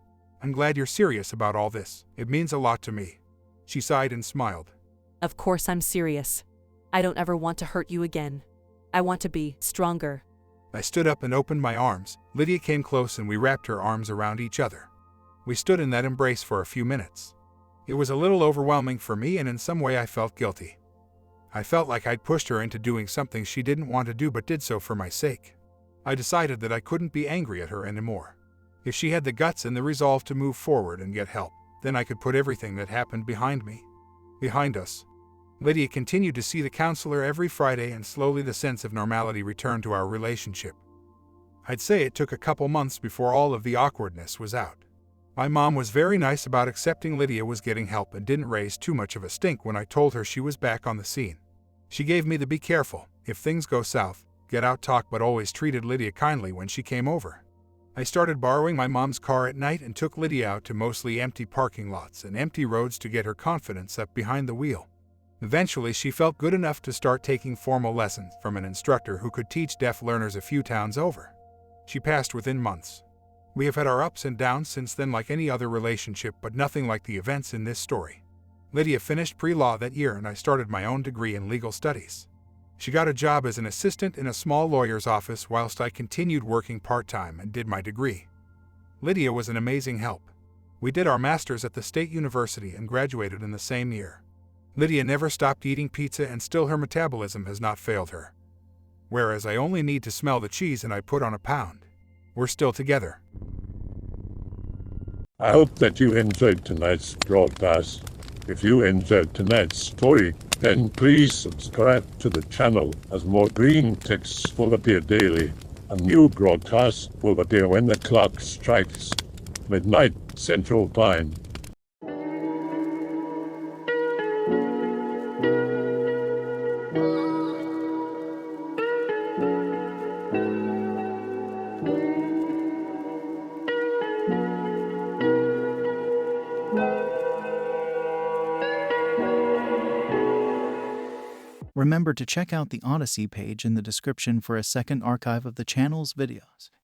"I'm glad you're serious about all this. It means a lot to me." She sighed and smiled. Of course I'm serious. I don't ever want to hurt you again. I want to be stronger. I stood up and opened my arms. Lydia came close and we wrapped her arms around each other. We stood in that embrace for a few minutes. It was a little overwhelming for me, and in some way I felt guilty. I felt like I'd pushed her into doing something she didn't want to do but did so for my sake. I decided that I couldn't be angry at her anymore. If she had the guts and the resolve to move forward and get help, then I could put everything that happened behind me. Behind us. Lydia continued to see the counselor every Friday, and slowly the sense of normality returned to our relationship. I'd say it took a couple months before all of the awkwardness was out. My mom was very nice about accepting Lydia was getting help and didn't raise too much of a stink when I told her she was back on the scene. She gave me the "be careful, if things go south, get out" talk, but always treated Lydia kindly when she came over. I started borrowing my mom's car at night and took Lydia out to mostly empty parking lots and empty roads to get her confidence up behind the wheel. Eventually, she felt good enough to start taking formal lessons from an instructor who could teach deaf learners a few towns over. She passed within months. We have had our ups and downs since then, like any other relationship, but nothing like the events in this story. Lydia finished pre-law that year and I started my own degree in legal studies. She got a job as an assistant in a small lawyer's office whilst I continued working part-time and did my degree. Lydia was an amazing help. We did our masters at the State University and graduated in the same year. Lydia never stopped eating pizza and still her metabolism has not failed her. Whereas I only need to smell the cheese and I put on a pound. We're still together. I hope that you enjoyed tonight's broadcast. If you enjoyed tonight's story, then please subscribe to the channel, as more green texts will appear daily. A new broadcast will appear when the clock strikes midnight Central Time. Remember to check out the Odyssey page in the description for a second archive of the channel's videos.